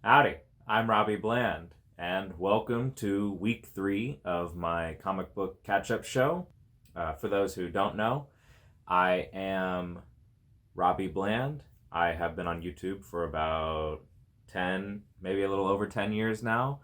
Howdy, I'm Robbie Bland, and welcome to week 3 of my comic book catch-up show. For those who don't know, I am Robbie Bland. I have been on YouTube for about 10, maybe a little over 10 years now.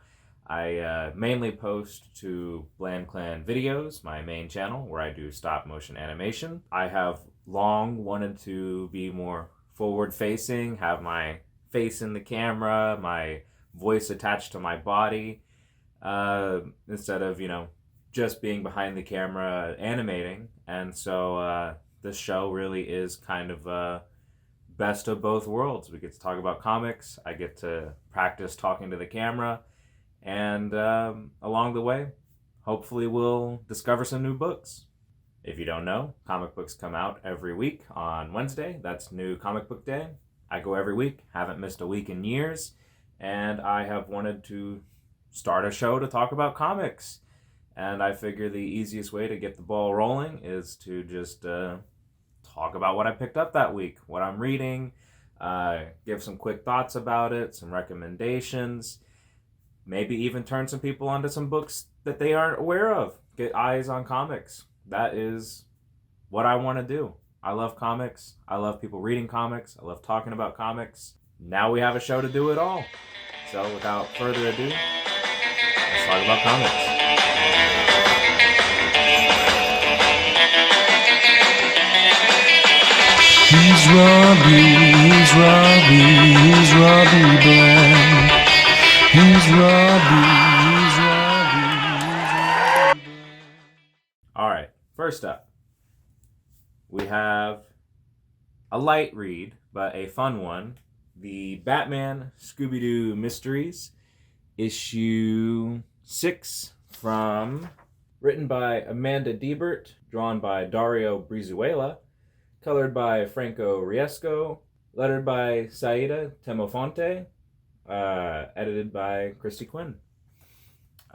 I mainly post to Bland Clan videos, my main channel, where I do stop motion animation. I have long wanted to be more forward-facing, have my face in the camera, my voice attached to my body, instead of, just being behind the camera animating. And so this show really is kind of best of both worlds. We get to talk about comics, I get to practice talking to the camera, and along the way, hopefully we'll discover some new books. If you don't know, comic books come out every week on Wednesday. That's New Comic Book Day. I go every week, haven't missed a week in years, and I have wanted to start a show to talk about comics. And I figure the easiest way to get the ball rolling is to just talk about what I picked up that week, what I'm reading, give some quick thoughts about it, some recommendations, maybe even turn some people onto some books that they aren't aware of, get eyes on comics. That is what I want to do. I love comics. I love people reading comics. I love talking about comics. Now we have a show to do it all. So without further ado, let's talk about comics. He's Robbie Bland. He's Robbie. All right, first up, we have a light read, but a fun one. The Batman Scooby Doo Mysteries, issue 6, written by Amanda Diebert, drawn by Dario Brizuela, colored by Franco Riesco, lettered by Saida Temofonte, edited by Christy Quinn.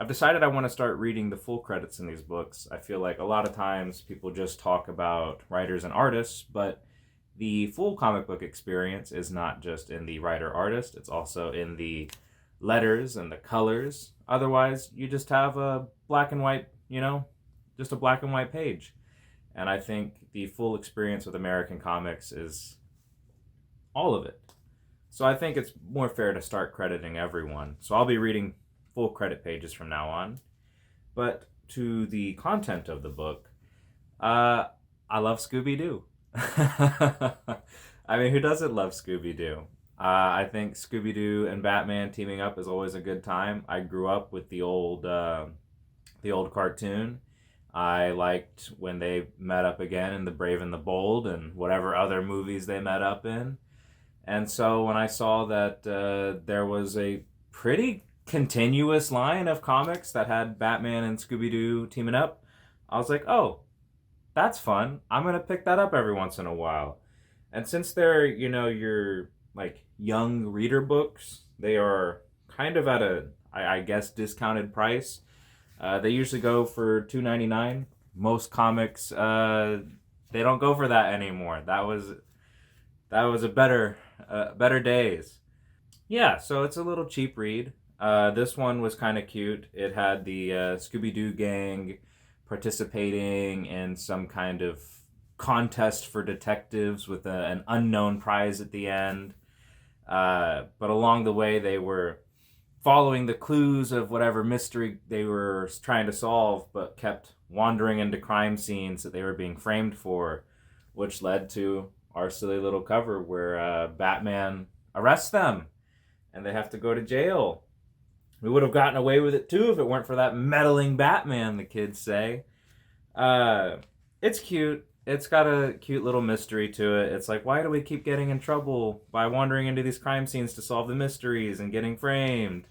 I've decided I want to start reading the full credits in these books. I feel like a lot of times people just talk about writers and artists, but the full comic book experience is not just in the writer-artist, it's also in the letters and the colors. Otherwise, you just have a black and white, just a black and white page. And I think the full experience with American comics is all of it. So I think it's more fair to start crediting everyone. So I'll be reading full credit pages from now on. But to the content of the book, I love Scooby Doo. I mean, who doesn't love Scooby Doo? I think Scooby Doo and Batman teaming up is always a good time. I grew up with the old cartoon. I liked when they met up again in The Brave and the Bold and whatever other movies they met up in. And so when I saw that there was a pretty continuous line of comics that had Batman and Scooby-Doo teaming up, I was like, oh, that's fun. I'm going to pick that up every once in a while. And since they're, your like young reader books, they are kind of at a, I guess, discounted price. They usually go for $2.99. Most comics, they don't go for that anymore. That was a better days. Yeah, so it's a little cheap read. This one was kind of cute. It had the Scooby-Doo gang participating in some kind of contest for detectives with an unknown prize at the end. But along the way, they were following the clues of whatever mystery they were trying to solve, but kept wandering into crime scenes that they were being framed for, which led to our silly little cover where Batman arrests them and they have to go to jail. We would have gotten away with it too if it weren't for that meddling Batman, the kids say. It's cute. It's got a cute little mystery to it. It's like, why do we keep getting in trouble by wandering into these crime scenes to solve the mysteries and getting framed?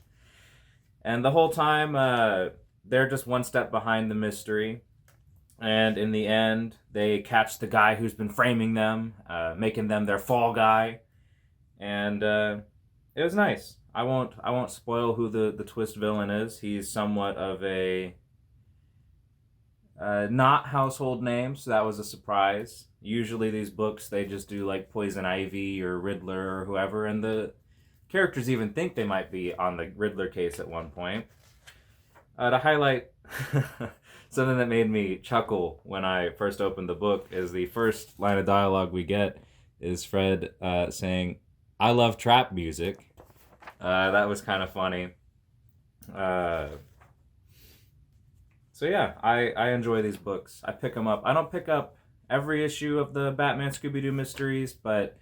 And the whole time, they're just one step behind the mystery. And in the end, they catch the guy who's been framing them, making them their fall guy. And it was nice. I won't spoil who the twist villain is. He's somewhat of a not household name, so that was a surprise. Usually these books, they just do like Poison Ivy or Riddler or whoever, and the characters even think they might be on the Riddler case at one point. To highlight something that made me chuckle when I first opened the book is the first line of dialogue we get is Fred saying, "I love trap music." That was kind of funny. So yeah, I enjoy these books. I pick them up. I don't pick up every issue of the Batman Scooby Doo Mysteries, but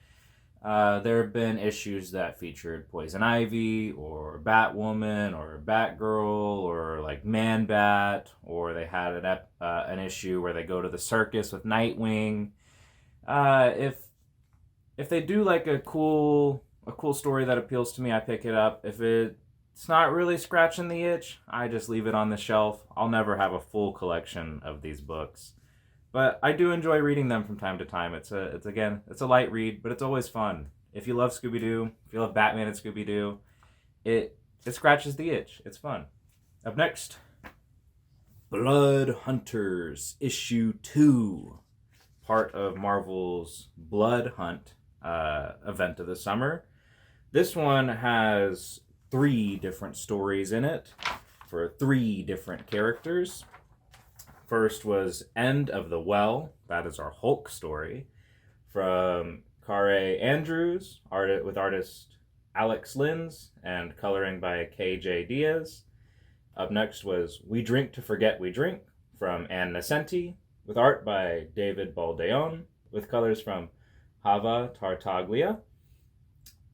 there have been issues that featured Poison Ivy or Batwoman or Batgirl or like Man Bat, or they had an issue where they go to the circus with Nightwing. If they do like a cool story that appeals to me, I pick it up. If it's not really scratching the itch, I just leave it on the shelf. I'll never have a full collection of these books. But I do enjoy reading them from time to time. It's a light read, but it's always fun. If you love Scooby-Doo, if you love Batman and Scooby-Doo, it scratches the itch. It's fun. Up next, Blood Hunters, Issue 2, part of Marvel's Blood Hunt event of the summer. This one has 3 different stories in it for 3 different characters. First was End of the Well. That is our Hulk story from Kare Andrews, with artist Alex Lins and coloring by KJ Diaz. Up next was We Drink to Forget We Drink from Ann Nesenti, with art by David Baldeón, with colors from Hava Tartaglia.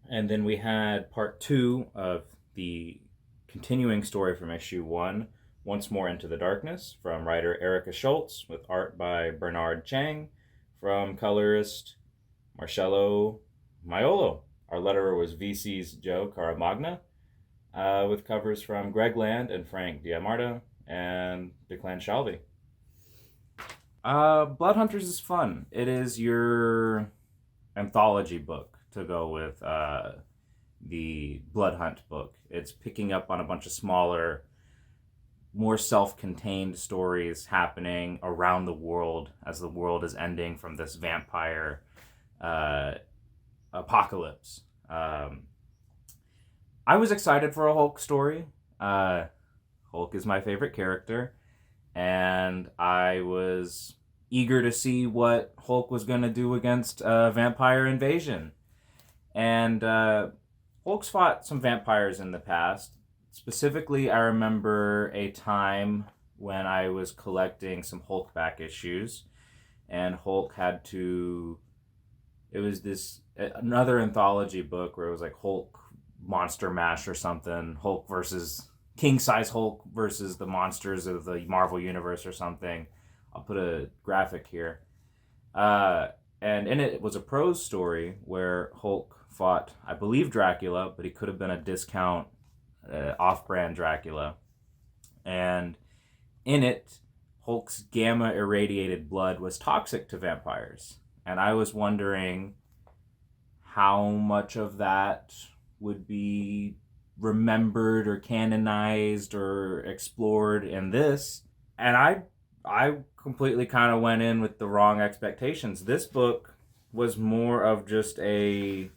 And then we had part 2 of the continuing story from issue 1, Once More Into the Darkness, from writer Erica Schultz, with art by Bernard Chang, from colorist Marcello Maiolo. Our letterer was VC's Joe Caramagna, with covers from Greg Land and Frank Diamarta, and Declan Shalvey. Blood Hunters is fun. It is your anthology book to go with the Blood Hunt book. It's picking up on a bunch of smaller, more self-contained stories happening around the world as the world is ending from this vampire apocalypse. I was excited for a Hulk story. Hulk is my favorite character, and I was eager to see what Hulk was going to do against a vampire invasion. And Hulk's fought some vampires in the past. Specifically, I remember a time when I was collecting some Hulk back issues, and Hulk had to... It was another anthology book where it was like Hulk Monster Mash or something. Hulk versus... King-size Hulk versus the monsters of the Marvel Universe or something. I'll put a graphic here. And in it was a prose story where Hulk fought, I believe, Dracula, but he could have been a discount off-brand Dracula. And in it, Hulk's gamma-irradiated blood was toxic to vampires. And I was wondering how much of that would be remembered or canonized or explored in this. And I completely kind of went in with the wrong expectations. This book was more of just a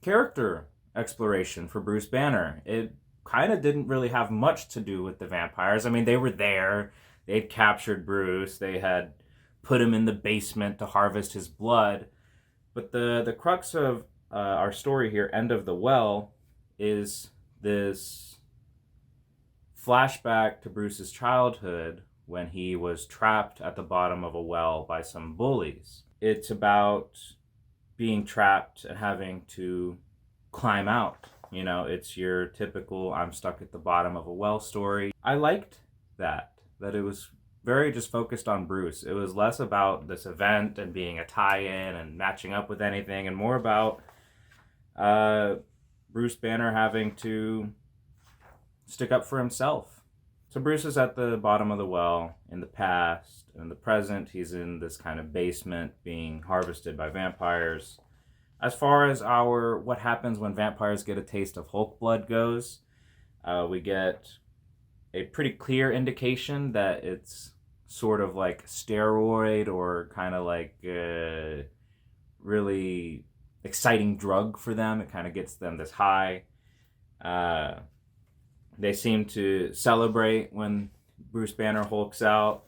character exploration for Bruce Banner. It kind of didn't really have much to do with the vampires. I mean, they were there. They'd captured Bruce. They had put him in the basement to harvest his blood. But the crux of our story here, End of the Well, is this flashback to Bruce's childhood when he was trapped at the bottom of a well by some bullies. It's about being trapped and having to climb out. You know, it's your typical I'm stuck at the bottom of a well story. I liked that it was very just focused on Bruce. It was less about this event and being a tie-in and matching up with anything, and more about Bruce Banner having to stick up for himself. So Bruce is at the bottom of the well in the past. In the present, he's in this kind of basement being harvested by vampires. As far as what happens when vampires get a taste of Hulk blood goes, we get a pretty clear indication that it's sort of like steroid or kind of like really exciting drug for them. It kind of gets them this high. They seem to celebrate when Bruce Banner hulks out.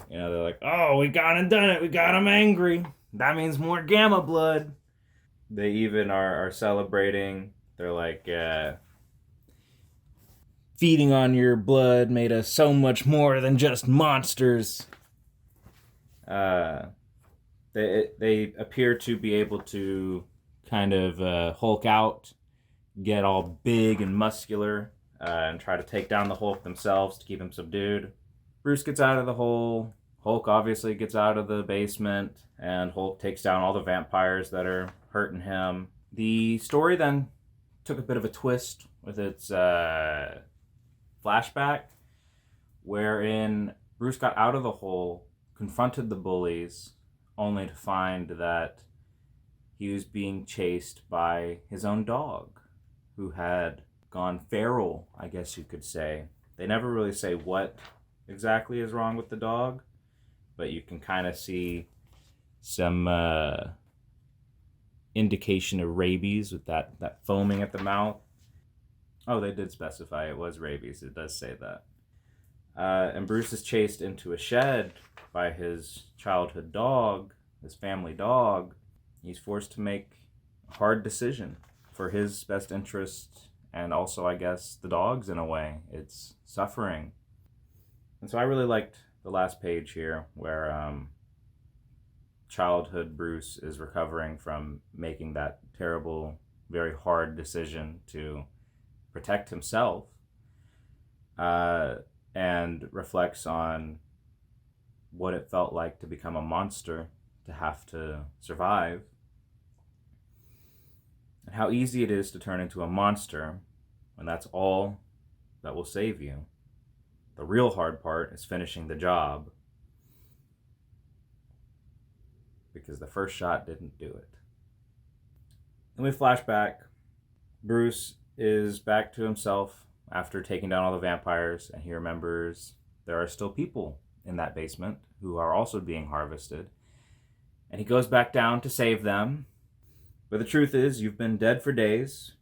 You know, they're like, oh, we got him done it. We got him angry. That means more gamma blood. They even are celebrating. They're like, feeding on your blood made us so much more than just monsters. They appear to be able to kind of Hulk out, get all big and muscular, and try to take down the Hulk themselves to keep him subdued. Bruce gets out of the hole. Hulk obviously gets out of the basement, and Hulk takes down all the vampires that are hurting him. The story then took a bit of a twist with its flashback, wherein Bruce got out of the hole, confronted the bullies, only to find that he was being chased by his own dog, who had gone feral, I guess you could say. They never really say what exactly is wrong with the dog, but you can kind of see some indication of rabies with that foaming at the mouth. Oh, they did specify it was rabies. It does say that. And Bruce is chased into a shed by his childhood dog, his family dog. He's forced to make a hard decision for his best interest, and also, I guess, the dog's in a way. It's suffering. And so I really liked the last page here where childhood Bruce is recovering from making that terrible, very hard decision to protect himself, and reflects on what it felt like to become a monster, to have to survive, and how easy it is to turn into a monster when that's all that will save you. The real hard part is finishing the job, because the first shot didn't do it. Then we flash back. Bruce is back to himself after taking down all the vampires, and he remembers there are still people in that basement who are also being harvested. And he goes back down to save them. But the truth is, you've been dead for days,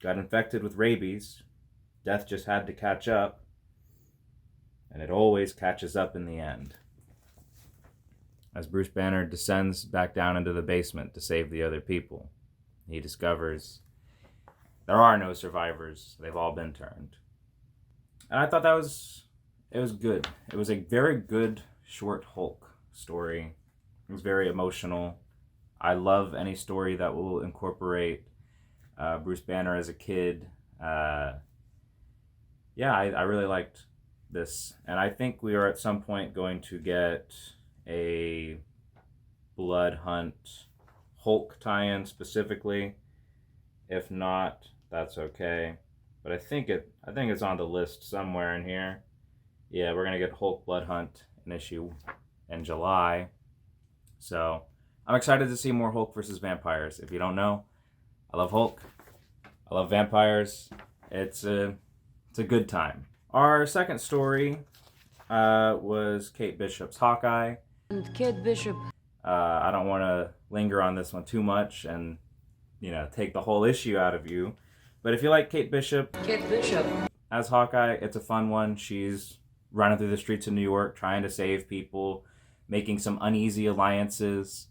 got infected with rabies, death just had to catch up, and it always catches up in the end. As Bruce Banner descends back down into the basement to save the other people, he discovers there are no survivors. They've all been turned. And I thought it was good. It was a very good short Hulk story. It was very emotional. I love any story that will incorporate Bruce Banner as a kid. I really liked this. And I think we are at some point going to get a Blood Hunt Hulk tie-in specifically. If not, that's okay. But I think it's on the list somewhere in here. Yeah, we're gonna get Hulk Blood Hunt, an issue in July. So I'm excited to see more Hulk versus vampires. If you don't know, I love Hulk. I love vampires. It's a good time. Our second story was Kate Bishop's Hawkeye. And Kate Bishop. I don't want to linger on this one too much and take the whole issue out of you. But if you like Kate Bishop as Hawkeye, it's a fun one. She's running through the streets of New York trying to save people, making some uneasy alliances,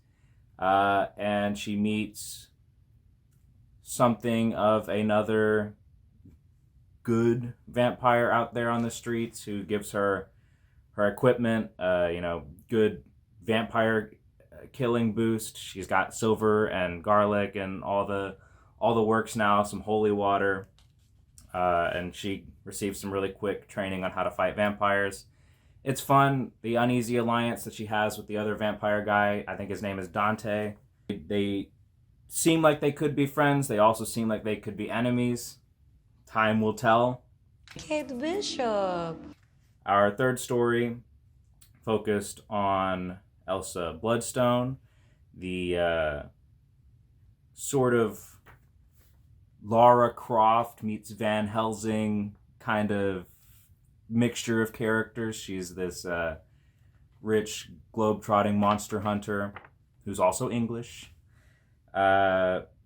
and she meets something of another good vampire out there on the streets who gives her equipment, good vampire killing boost. She's got silver and garlic and all the works now, some holy water, and she receives some really quick training on how to fight vampires. It's fun. The uneasy alliance that she has with the other vampire guy, I think his name is Dante. They seem like they could be friends. They also seem like they could be enemies. Time will tell. Kate Bishop. Our third story focused on Elsa Bloodstone, the sort of Lara Croft meets Van Helsing kind of mixture of characters. She's this rich, globe-trotting monster hunter who's also English.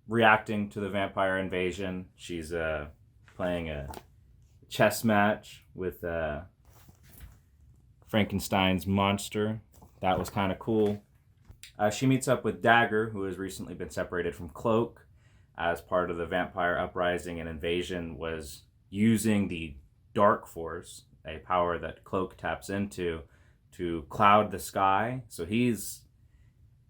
reacting to the vampire invasion. She's playing a chess match with Frankenstein's monster. That was kind of cool. She meets up with Dagger, who has recently been separated from Cloak as part of the vampire uprising and invasion, was using the Dark Force, a power that Cloak taps into, to cloud the sky. So he's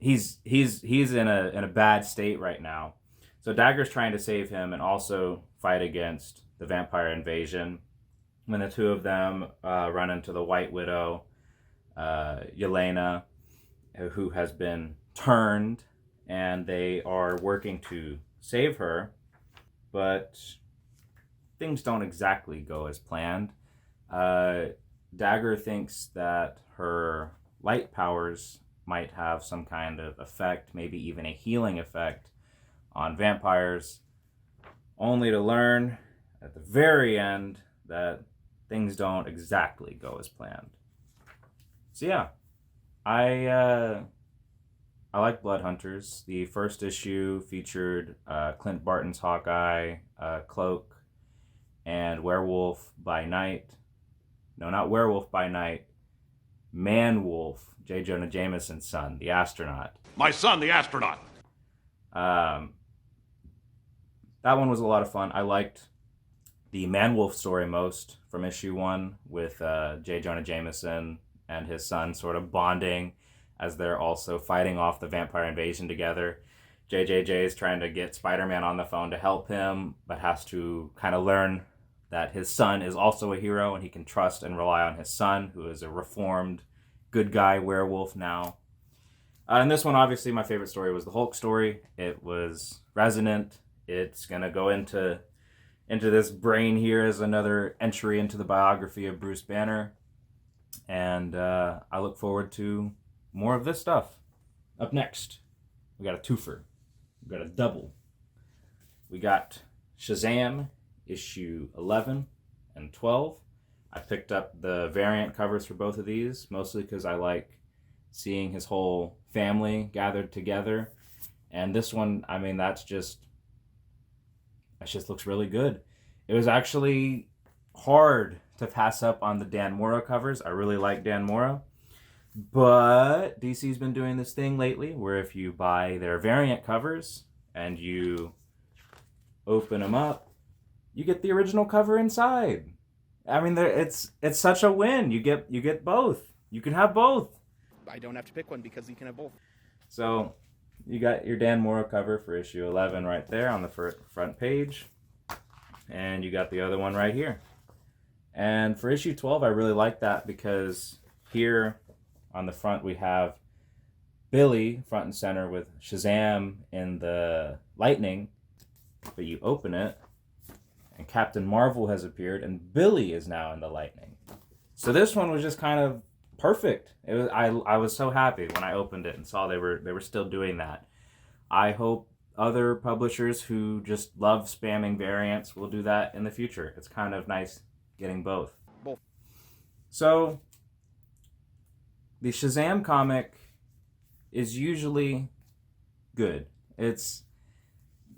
in a bad state right now. So Dagger's trying to save him and also fight against the vampire invasion. When the two of them run into the White Widow, Yelena, who has been turned, and they are working to save her, but things don't exactly go as planned. Dagger thinks that her light powers might have some kind of effect, maybe even a healing effect on vampires, only to learn at the very end that things don't exactly go as planned. So yeah, I like Blood Hunters. The first issue featured Clint Barton's Hawkeye, Cloak, and Werewolf by Night. No, not Werewolf by Night. Man-Wolf, J. Jonah Jameson's son, the astronaut. My son, the astronaut. That one was a lot of fun. I liked the Man-Wolf story most from issue 1 with J. Jonah Jameson and his son sort of bonding as they're also fighting off the vampire invasion together. JJJ is trying to get Spider-Man on the phone to help him, but has to kind of learn that his son is also a hero and he can trust and rely on his son, who is a reformed good guy werewolf now. And this one, obviously, my favorite story was the Hulk story. It was resonant. It's going to go into this brain here as another entry into the biography of Bruce Banner. And I look forward to more of this stuff. Up next, we got a twofer. We got a double. We got SHAZAM issue 11 and 12. I picked up the variant covers for both of these, mostly because I like seeing his whole family gathered together. And this one, I mean, that just looks really good. It was actually hard to pass up on the Dan Mora covers. I really like Dan Mora. But DC's been doing this thing lately where if you buy their variant covers and you open them up, you get the original cover inside. I mean, it's such a win. You get both. You can have both. I don't have to pick one because you can have both. So you got your Dan Mora cover for issue 11 right there on the front page. And you got the other one right here. And for issue 12, I really like that because here on the front we have Billy front and center with SHAZAM in the lightning. But you open it, and Captain Marvel has appeared, and Billy is now in the lightning. So this one was just kind of perfect. It was I was so happy when I opened it and saw they were still doing that. I hope other publishers who just love spamming variants will do that in the future. It's kind of nice getting both. So the SHAZAM comic is usually good. It's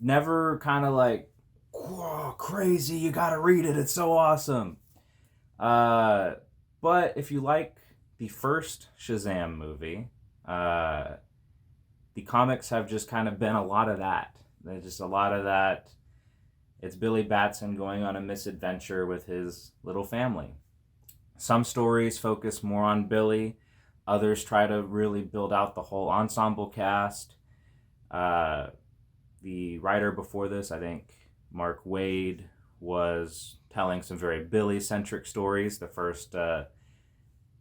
never kind of like, whoa, crazy, you gotta read it, it's so awesome. But if you like the first SHAZAM movie, the comics have just kind of been a lot of that. There's just a lot of that. It's Billy Batson going on a misadventure with his little family. Some stories focus more on Billy. Others try to really build out the whole ensemble cast. The writer before this, I think Mark Waid, was telling some very Billy-centric stories. The first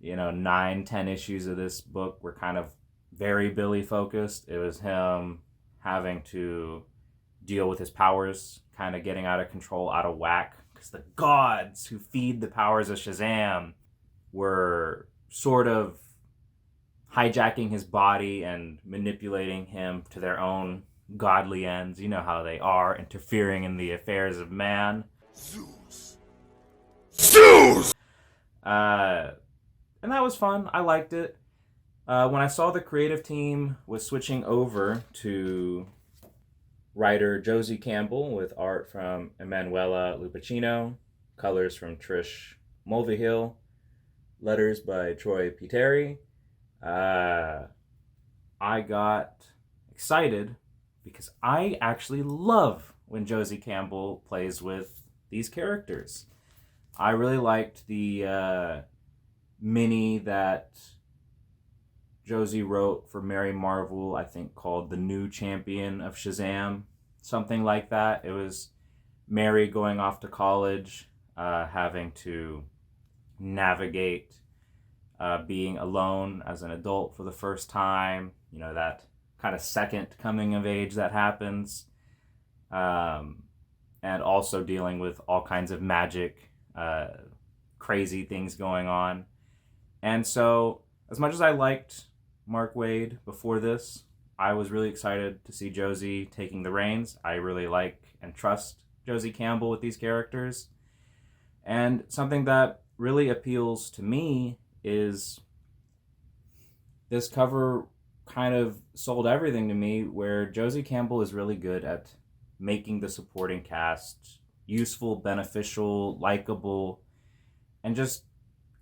9-10 issues of this book were kind of very Billy focused. It was him having to deal with his powers kind of getting out of control, out of whack, because the gods who feed the powers of SHAZAM were sort of hijacking his body and manipulating him to their own godly ends. You know how they are, interfering in the affairs of man. Zeus! And that was fun. I liked it. When I saw the creative team was switching over to Writer Josie Campbell with art from Emanuela Lupacino, colors from Trish Mulvihill, letters by Troy Peteri. I got excited because I actually love when Josie Campbell plays with these characters. I really liked the mini that Josie wrote for Mary Marvel, I think called The New Champion of SHAZAM, something like that. It was Mary going off to college, having to navigate being alone as an adult for the first time, you know, that kind of second coming of age that happens, and also dealing with all kinds of magic, crazy things going on. And so, as much as I liked Mark Waid before this, I was really excited to see Josie taking the reins. I really like and trust Josie Campbell with these characters. And something that really appeals to me is this cover kind of sold everything to me, where Josie Campbell is really good at making the supporting cast useful, beneficial, likable, and just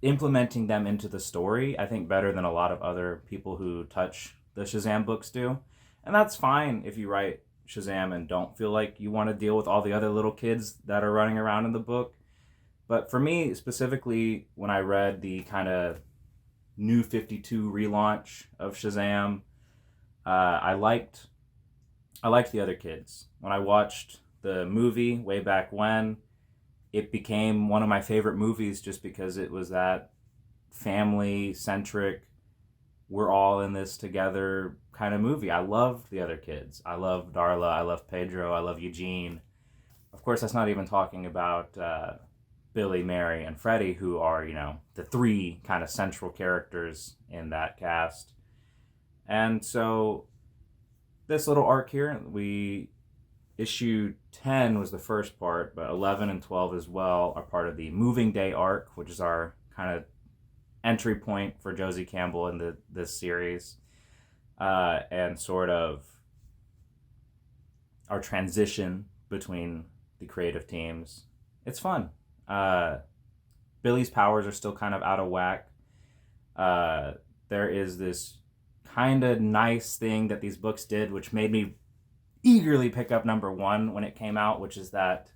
implementing them into the story, I think, better than a lot of other people who touch the SHAZAM books do. And that's fine if you write SHAZAM and don't feel like you want to deal with all the other little kids that are running around in the book. But for me, specifically, when I read the kind of New 52 relaunch of SHAZAM, I liked the other kids. When I watched the movie way back when, it became one of my favorite movies just because it was that family-centric, we're all in this together kind of movie. I loved the other kids. I love Darla, I love Pedro, I love Eugene. Of course, that's not even talking about Billy, Mary, and Freddie, who are, you know, the three kind of central characters in that cast. And so this little arc here, issue 10 was the first part, but 11 and 12 as well are part of the Moving Day arc, which is our kind of entry point for Josie Campbell in this series, and sort of our transition between the creative teams. It's fun. Billy's powers are still kind of out of whack. There is this kind of nice thing that these books did, which made me eagerly pick up number 1 when it came out, which is that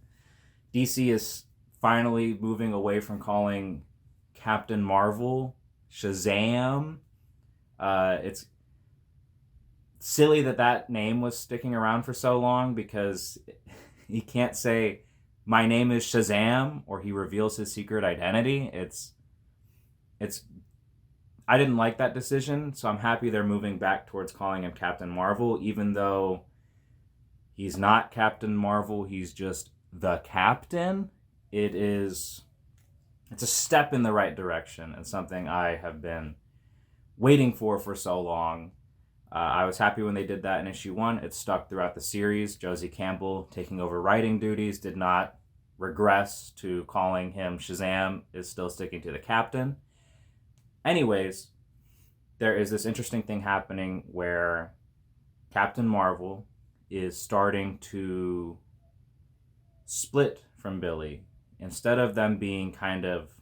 DC is finally moving away from calling Captain Marvel SHAZAM. It's silly that name was sticking around for so long, because he can't say, "My name is Shazam," or he reveals his secret identity. It's I didn't like that decision, so I'm happy they're moving back towards calling him Captain Marvel, even though he's not Captain Marvel, he's just the Captain. It's a step in the right direction, and something I have been waiting for so long. I was happy when they did that in issue 1. It stuck throughout the series. Josie Campbell taking over writing duties did not regress to calling him Shazam, is still sticking to the Captain. Anyways, there is this interesting thing happening where Captain Marvel is starting to split from Billy. Instead of them being kind of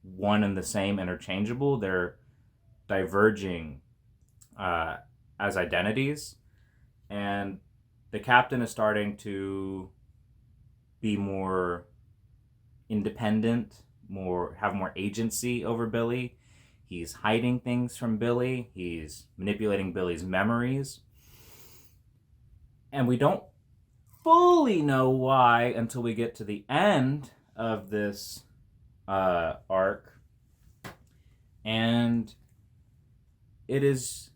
one and the same, interchangeable, they're diverging as identities. And the Captain is starting to be more independent, have more agency over Billy. He's hiding things from Billy. He's manipulating Billy's memories. And we don't fully know why until we get to the end of this arc. And it is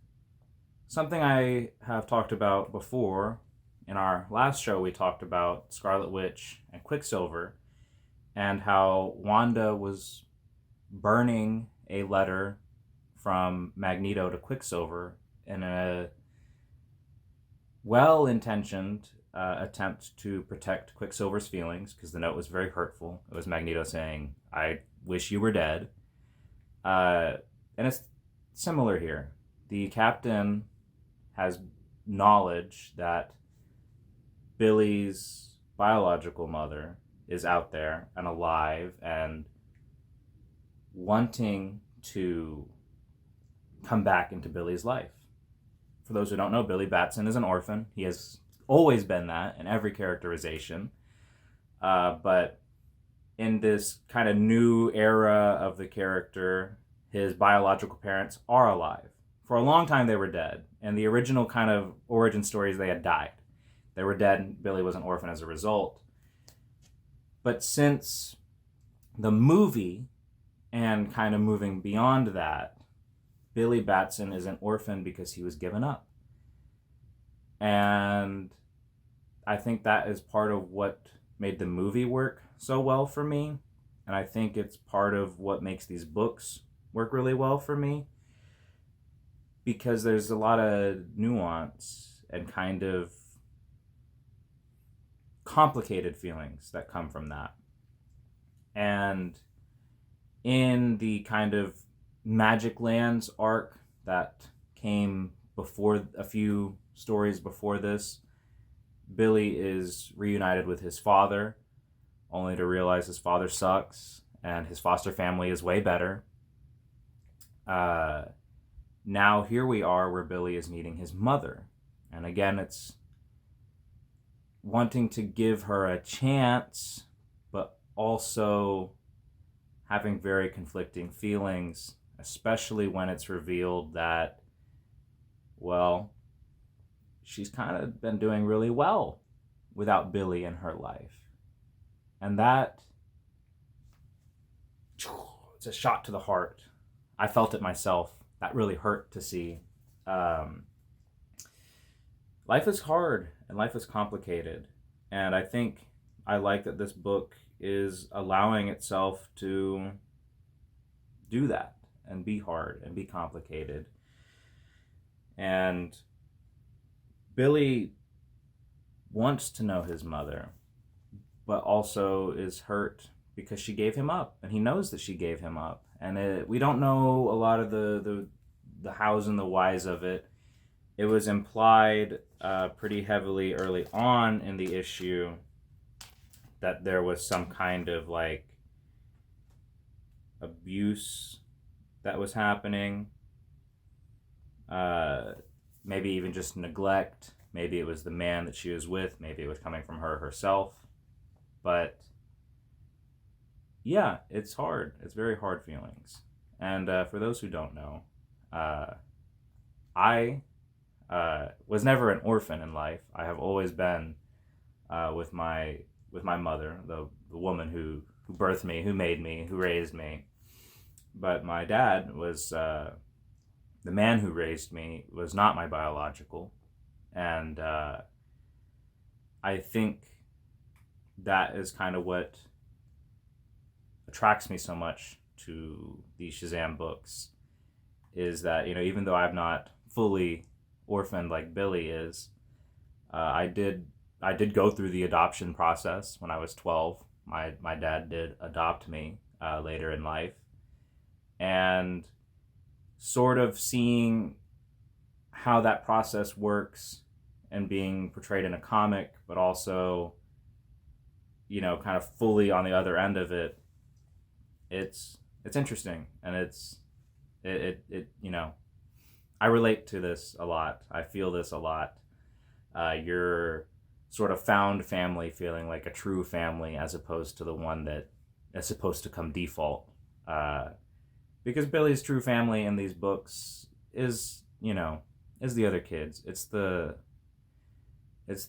something I have talked about before. In our last show, we talked about Scarlet Witch and Quicksilver, and how Wanda was burning a letter from Magneto to Quicksilver in a well-intentioned attempt to protect Quicksilver's feelings, because the note was very hurtful. It was Magneto saying, "I wish you were dead." And it's similar here. The Captain has knowledge that Billy's biological mother is out there and alive and wanting to come back into Billy's life. For those who don't know, Billy Batson is an orphan. He has always been that in every characterization. But in this kind of new era of the character, his biological parents are alive. For a long time, they were dead. And the original kind of origin stories, they had died. They were dead, and Billy was an orphan as a result. But since the movie, and kind of moving beyond that, Billy Batson is an orphan because he was given up. And I think that is part of what made the movie work so well for me. And I think it's part of what makes these books work really well for me. Because there's a lot of nuance and kind of complicated feelings that come from that. And in the kind of Magic Lands arc that came before, a few stories before this, Billy is reunited with his father, only to realize his father sucks and his foster family is way better. Now here we are where Billy is meeting his mother. And again, it's wanting to give her a chance, but also having very conflicting feelings, especially when it's revealed that, well, she's kind of been doing really well without Billy in her life. And that, it's a shot to the heart. I felt it myself. That really hurt to see. Life is hard and life is complicated. And I think I like that this book is allowing itself to do that and be hard and be complicated. And Billy wants to know his mother, but also is hurt because she gave him up, and he knows that she gave him up. And we don't know a lot of the hows and the whys of it. It was implied pretty heavily early on in the issue that there was some kind of like abuse that was happening. Maybe even just neglect. Maybe it was the man that she was with. Maybe it was coming from her herself. But yeah, it's hard. It's very hard feelings. And for those who don't know, I was never an orphan in life. I have always been with my mother, the woman who birthed me, who made me, who raised me. But my dad was the man who raised me, was not my biological. And I think that is kind of what attracts me so much to these SHAZAM books, is that, you know, even though I'm not fully orphaned like Billy is, I did go through the adoption process when I was 12. My dad did adopt me later in life, and sort of seeing how that process works and being portrayed in a comic, but also, you know, kind of fully on the other end of it, it's interesting, and it you know, I relate to this a lot. I feel this a lot. Your sort of found family feeling like a true family, as opposed to the one that is supposed to come default. Because Billy's true family in these books is, you know, is the other kids. It's the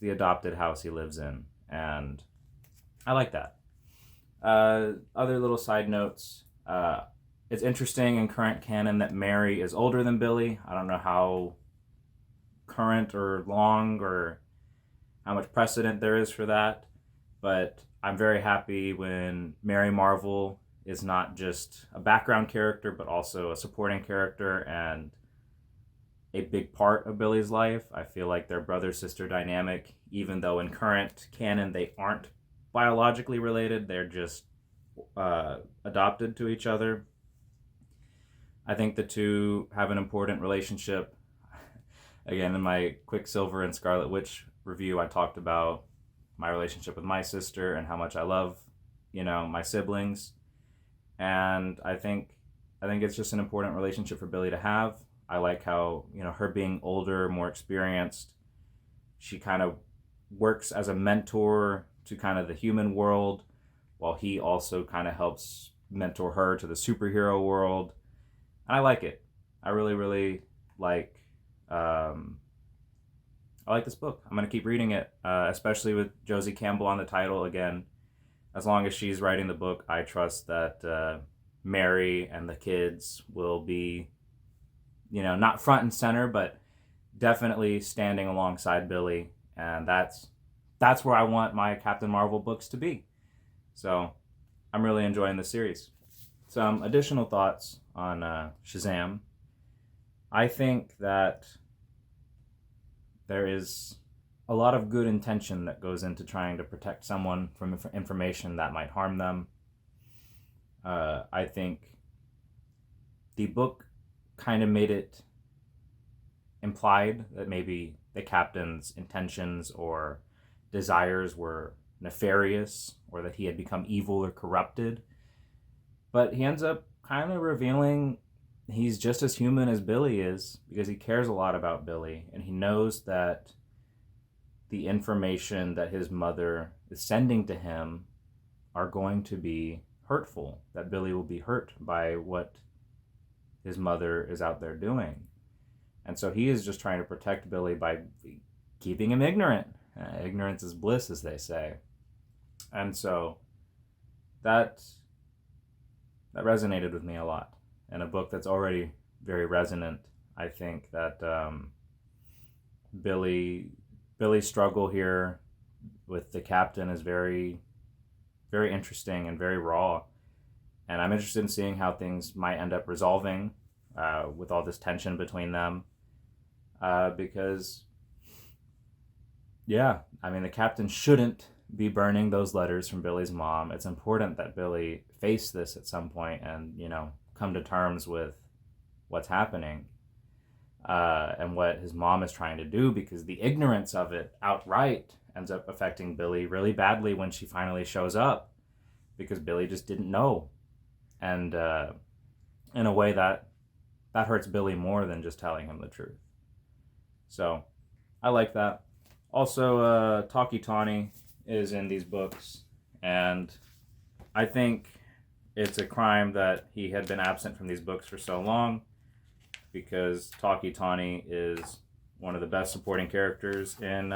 adopted house he lives in, and I like that. Other little side notes. It's interesting in current canon that Mary is older than Billy. I don't know how current or long or how much precedent there is for that, but I'm very happy when Mary Marvel is not just a background character, but also a supporting character and a big part of Billy's life. I feel like their brother-sister dynamic, even though in current canon they aren't biologically related, they're just adopted to each other. I think the two have an important relationship. Again, in my Quicksilver and Scarlet Witch review, I talked about my relationship with my sister and how much I love, my siblings. And I think it's just an important relationship for Billy to have. I like how, her being older, more experienced, she kind of works as a mentor to kind of the human world, while he also kind of helps mentor her to the superhero world. And I like it. I really, really like I like this book. I'm going to keep reading it, especially with Josie Campbell on the title again. As long as she's writing the book, I trust that Mary and the kids will be, not front and center, but definitely standing alongside Billy. And that's where I want my Captain Marvel books to be. So I'm really enjoying the series. Some additional thoughts on SHAZAM. I think that there is a lot of good intention that goes into trying to protect someone from information that might harm them. I think the book kind of made it implied that maybe the captain's intentions or desires were nefarious, or that he had become evil or corrupted. But he ends up kind of revealing he's just as human as Billy is, because he cares a lot about Billy, and he knows that the information that his mother is sending to him are going to be hurtful, that Billy will be hurt by what his mother is out there doing. And so he is just trying to protect Billy by keeping him ignorant. Ignorance is bliss, as they say. And so that resonated with me a lot. In a book that's already very resonant, I think that Billy's struggle here with the captain is very, very interesting and very raw. And I'm interested in seeing how things might end up resolving with all this tension between them. Because, yeah, I mean, the captain shouldn't be burning those letters from Billy's mom. It's important that Billy face this at some point and, come to terms with what's happening and what his mom is trying to do, because the ignorance of it outright ends up affecting Billy really badly when she finally shows up, because Billy just didn't know. And in a way that hurts Billy more than just telling him the truth. So I like that. Also, Talkie Tawny is in these books, and I think it's a crime that he had been absent from these books for so long, because Talkie Tawny is one of the best supporting characters in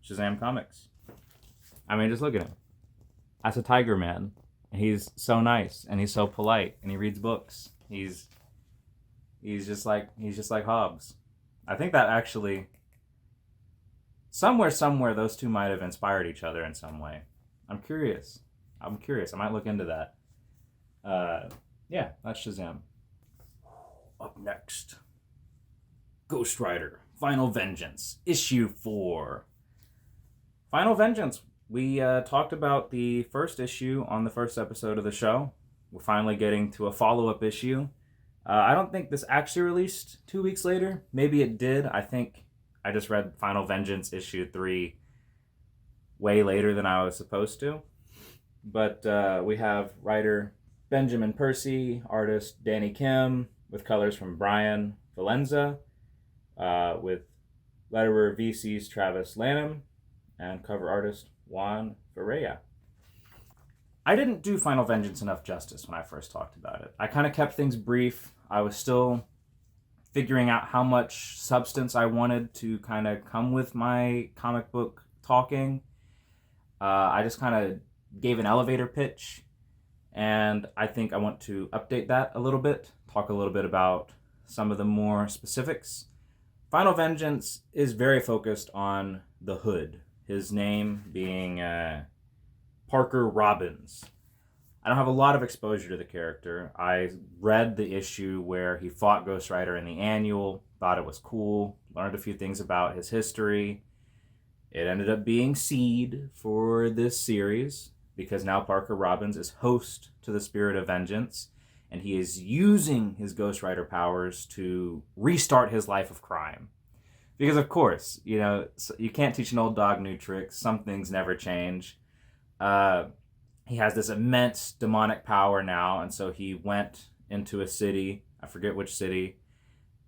SHAZAM comics. I mean, just look at him. That's a tiger man. He's so nice, and he's so polite, and he reads books. He's just like Hobbs. I think that actually somewhere those two might have inspired each other in some way. I'm curious. I might look into that. Yeah, that's SHAZAM. Up next, Ghost Rider, Final Vengeance, Issue 4. Final Vengeance. We talked about the first issue on the first episode of the show. We're finally getting to a follow-up issue. I don't think this actually released 2 weeks later. Maybe it did. I think I just read Final Vengeance issue 3 way later than I was supposed to. But we have writer Benjamin Percy, artist Danny Kim, with colors from Brian Valenza, with letterer VC's Travis Lanham, and cover artist Juan Ferreira. I didn't do Final Vengeance enough justice when I first talked about it. I kind of kept things brief. I was still figuring out how much substance I wanted to kind of come with my comic book talking. I just kind of gave an elevator pitch, and I think I want to update that a little bit, talk a little bit about some of the more specifics. Final Vengeance is very focused on the Hood, his name being Parker Robbins. I don't have a lot of exposure to the character. I read the issue where he fought Ghost Rider in the annual, thought it was cool, learned a few things about his history. It ended up being seed for this series, because now Parker Robbins is host to the Spirit of Vengeance, and he is using his Ghost Rider powers to restart his life of crime. Because of course, you can't teach an old dog new tricks. Some things never change. He has this immense demonic power now, and so he went into a city, I forget which city,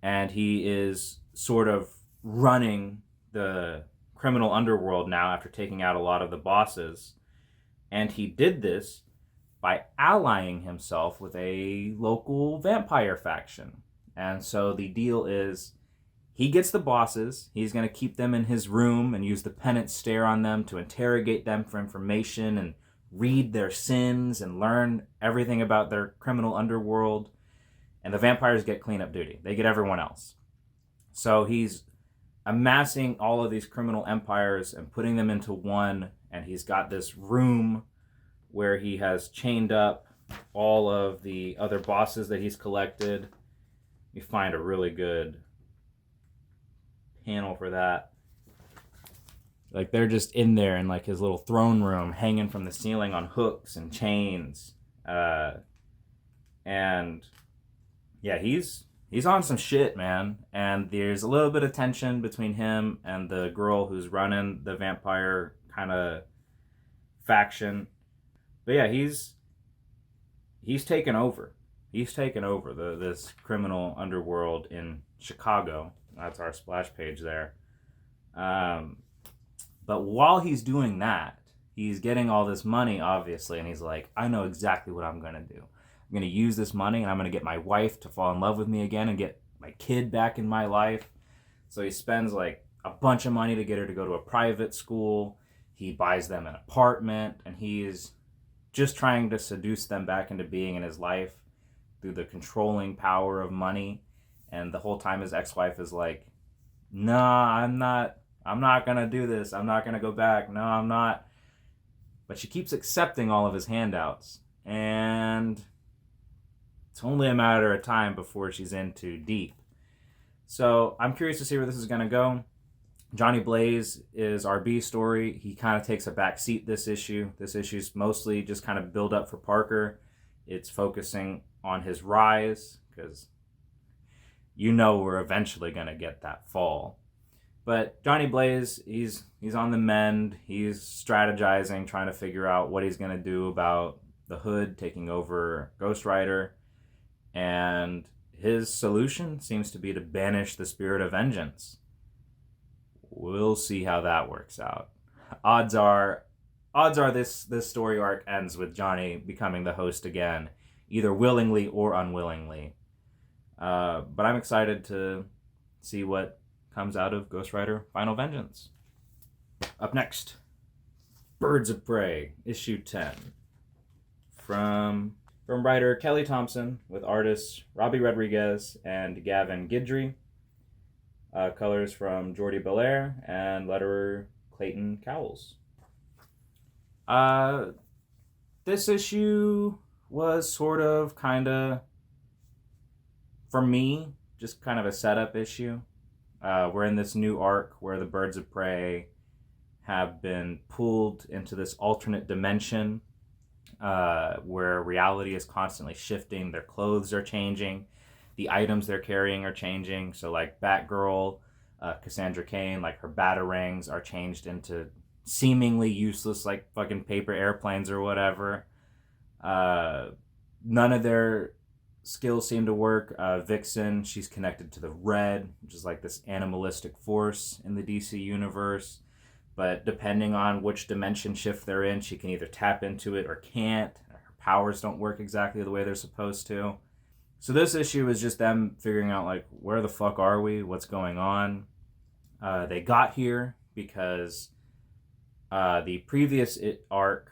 and he is sort of running the criminal underworld now after taking out a lot of the bosses. And he did this by allying himself with a local vampire faction. And so the deal is he gets the bosses. He's going to keep them in his room and use the penance stare on them to interrogate them for information and read their sins and learn everything about their criminal underworld. And the vampires get cleanup duty. They get everyone else. So he's amassing all of these criminal empires and putting them into one. And he's got this room where he has chained up all of the other bosses that he's collected. Let me find a really good panel for that. Like, they're just in there in like his little throne room, hanging from the ceiling on hooks and chains. And yeah, he's on some shit, man. And there's a little bit of tension between him and the girl who's running the vampire kind of faction. But yeah, he's taken over. He's taken over this criminal underworld in Chicago. That's our splash page there. But while he's doing that, he's getting all this money, obviously, and he's like, I know exactly what I'm going to do. I'm going to use this money, and I'm going to get my wife to fall in love with me again and get my kid back in my life. So he spends like a bunch of money to get her to go to a private school. He buys them an apartment, and he's just trying to seduce them back into being in his life through the controlling power of money. And the whole time his ex-wife is like, nah, I'm not going to do this. I'm not going to go back. No, I'm not. But she keeps accepting all of his handouts. And it's only a matter of time before she's in too deep. So I'm curious to see where this is going to go. Johnny Blaze is our B story. He kind of takes a back seat this issue. This issue's mostly just kind of build up for Parker. It's focusing on his rise, because we're eventually going to get that fall. But Johnny Blaze, he's on the mend. He's strategizing, trying to figure out what he's going to do about the Hood taking over Ghost Rider. And his solution seems to be to banish the spirit of vengeance. We'll see how that works out. Odds are this story arc ends with Johnny becoming the host again, either willingly or unwillingly. But I'm excited to see what comes out of Ghost Rider Final Vengeance. Up next, Birds of Prey, issue 10. From writer Kelly Thompson with artists Robbie Rodriguez and Gavin Guidry. Colors from Jordi Belair and letterer Clayton Cowles. This issue was sort of, for me, just kind of a setup issue. We're in this new arc where the Birds of Prey have been pulled into this alternate dimension where reality is constantly shifting. Their clothes are changing. The items they're carrying are changing. So like Batgirl, Cassandra Cain, like her batarangs are changed into seemingly useless like fucking paper airplanes or whatever. None of their skills seem to work. Vixen, she's connected to the Red, which is like this animalistic force in the DC universe. But depending on which dimension shift they're in, she can either tap into it or can't. Her powers don't work exactly the way they're supposed to. So this issue is just them figuring out, like, where the fuck are we? What's going on? They got here because the previous arc,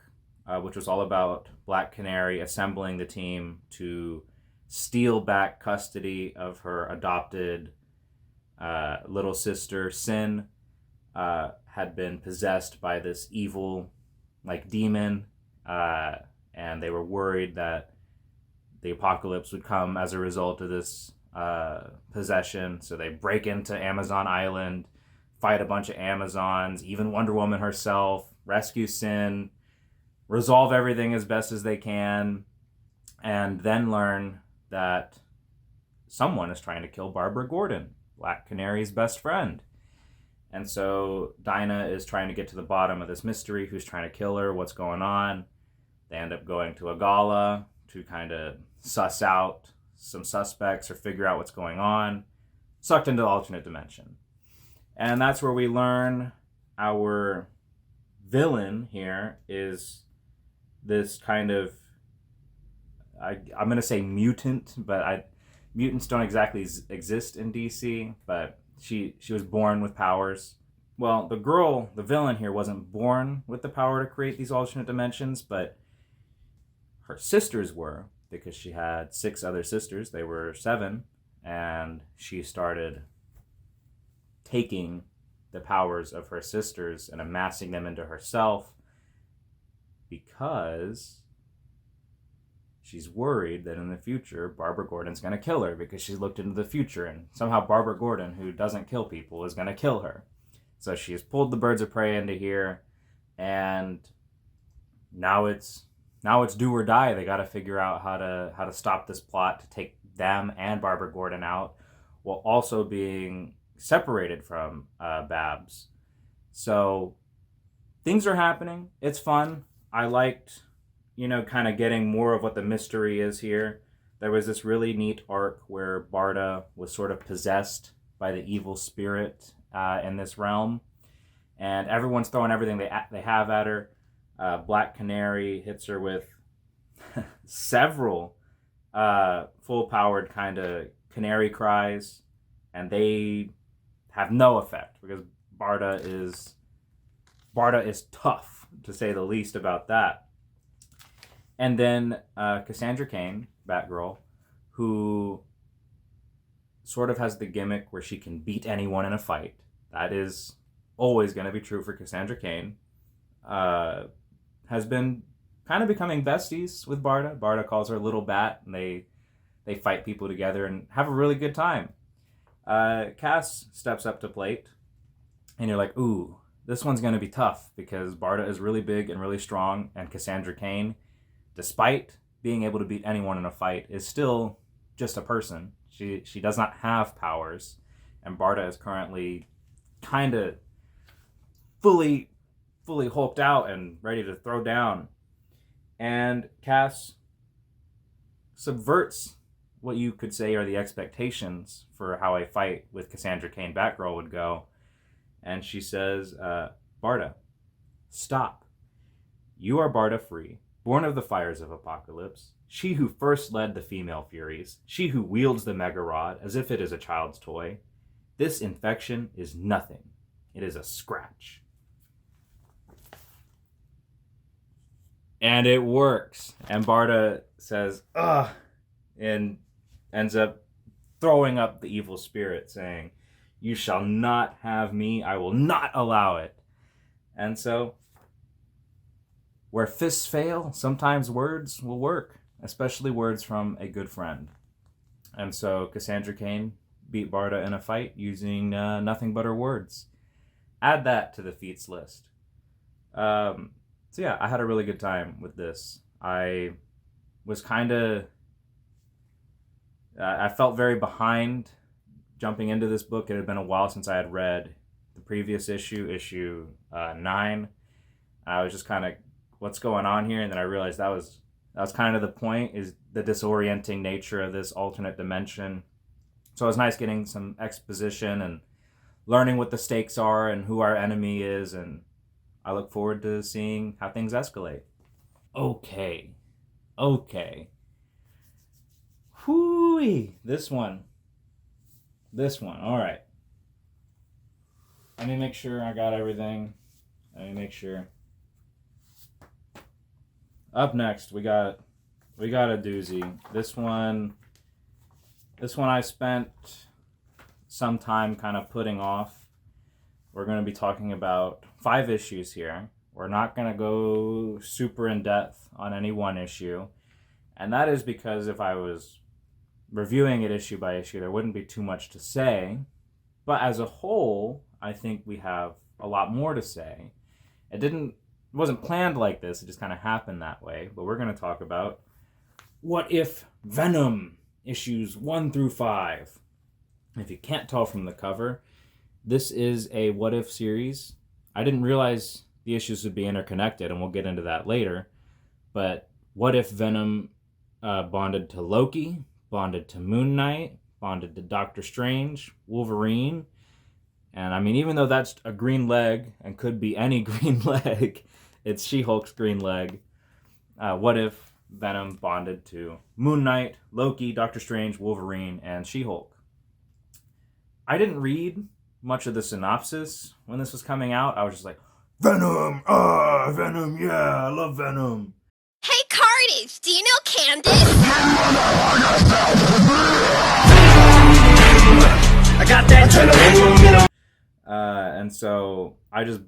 which was all about Black Canary assembling the team to steal back custody of her adopted little sister, Sin, had been possessed by this evil, like, demon, and they were worried that the apocalypse would come as a result of this possession. So they break into Amazon Island, fight a bunch of Amazons, even Wonder Woman herself, rescue Sin, resolve everything as best as they can, and then learn that someone is trying to kill Barbara Gordon, Black Canary's best friend. And so Dinah is trying to get to the bottom of this mystery. Who's trying to kill her? What's going on? They end up going to a gala to kind of suss out some suspects or figure out what's going on. Sucked into the alternate dimension. And that's where we learn our villain here is this kind of, I'm going to say mutant, but mutants don't exactly exist in DC, but she was born with powers. Well, the villain here, wasn't born with the power to create these alternate dimensions, but her sisters were, because she had 6 other sisters. They were 7, and she started taking the powers of her sisters and amassing them into herself because she's worried that in the future Barbara Gordon's going to kill her, because she looked into the future and somehow Barbara Gordon, who doesn't kill people, is going to kill her. So she has pulled the birds of prey into here, and now it's do or die. They got to figure out how to stop this plot to take them and Barbara Gordon out, while also being separated from Babs. So things are happening. It's fun. I liked, kind of getting more of what the mystery is here. There was this really neat arc where Barda was sort of possessed by the evil spirit in this realm, and everyone's throwing everything they have at her. Black Canary hits her with several full-powered kind of canary cries, and they have no effect because Barda is tough, to say the least, about that. And then Cassandra Cain, Batgirl, who sort of has the gimmick where she can beat anyone in a fight. That is always going to be true for Cassandra Cain. Has been kind of becoming besties with Barda. Barda calls her Little Bat, and they fight people together and have a really good time. Cass steps up to plate, and you're like, ooh, this one's going to be tough, because Barda is really big and really strong, and Cassandra Cain, despite being able to beat anyone in a fight, is still just a person. She does not have powers, and Barda is currently kind of fully hulked out and ready to throw down. And Cass subverts what you could say are the expectations for how a fight with Cassandra Cain Batgirl would go. And she says, Barda, stop. You are Barda Free, born of the fires of Apocalypse, she who first led the female Furies, she who wields the Mega Rod as if it is a child's toy. This infection is nothing. It is a scratch. And it works. And Barda says, ugh, and ends up throwing up the evil spirit, saying, you shall not have me. I will not allow it. And so, where fists fail, sometimes words will work, especially words from a good friend. And so Cassandra Cain beat Barda in a fight using nothing but her words. Add that to the feats list. So yeah, I had a really good time with this. I was I felt very behind jumping into this book. It had been a while since I had read the previous issue 9. I was just kind of, what's going on here? And then I realized that was kind of the point, is the disorienting nature of this alternate dimension. So it was nice getting some exposition and learning what the stakes are and who our enemy is, and I look forward to seeing how things escalate. Okay. Whoo-wee. This one. All right. Let me make sure I got everything. Let me make sure. Up next, we got a doozy. This one I spent some time kind of putting off. We're going to be talking about 5 issues here. We're not going to go super in depth on any one issue. And that is because if I was reviewing it issue by issue, there wouldn't be too much to say. But as a whole, I think we have a lot more to say. It wasn't planned like this. It just kind of happened that way. But we're going to talk about What If Venom issues 1 through 5. If you can't tell from the cover, This is a what if series. I didn't realize the issues would be interconnected, and we'll get into that later. But what if Venom bonded to Loki, bonded to Moon Knight, bonded to Doctor Strange, Wolverine? And I mean, even though that's a green leg and could be any green leg, it's She-Hulk's green leg. What if Venom bonded to Moon Knight, Loki, Doctor Strange, Wolverine, and She-Hulk? I didn't read much of the synopsis when this was coming out. I was just like, Venom! Venom, yeah, I love Venom. Hey, Cartage, do you know Candace? I got that. And so I just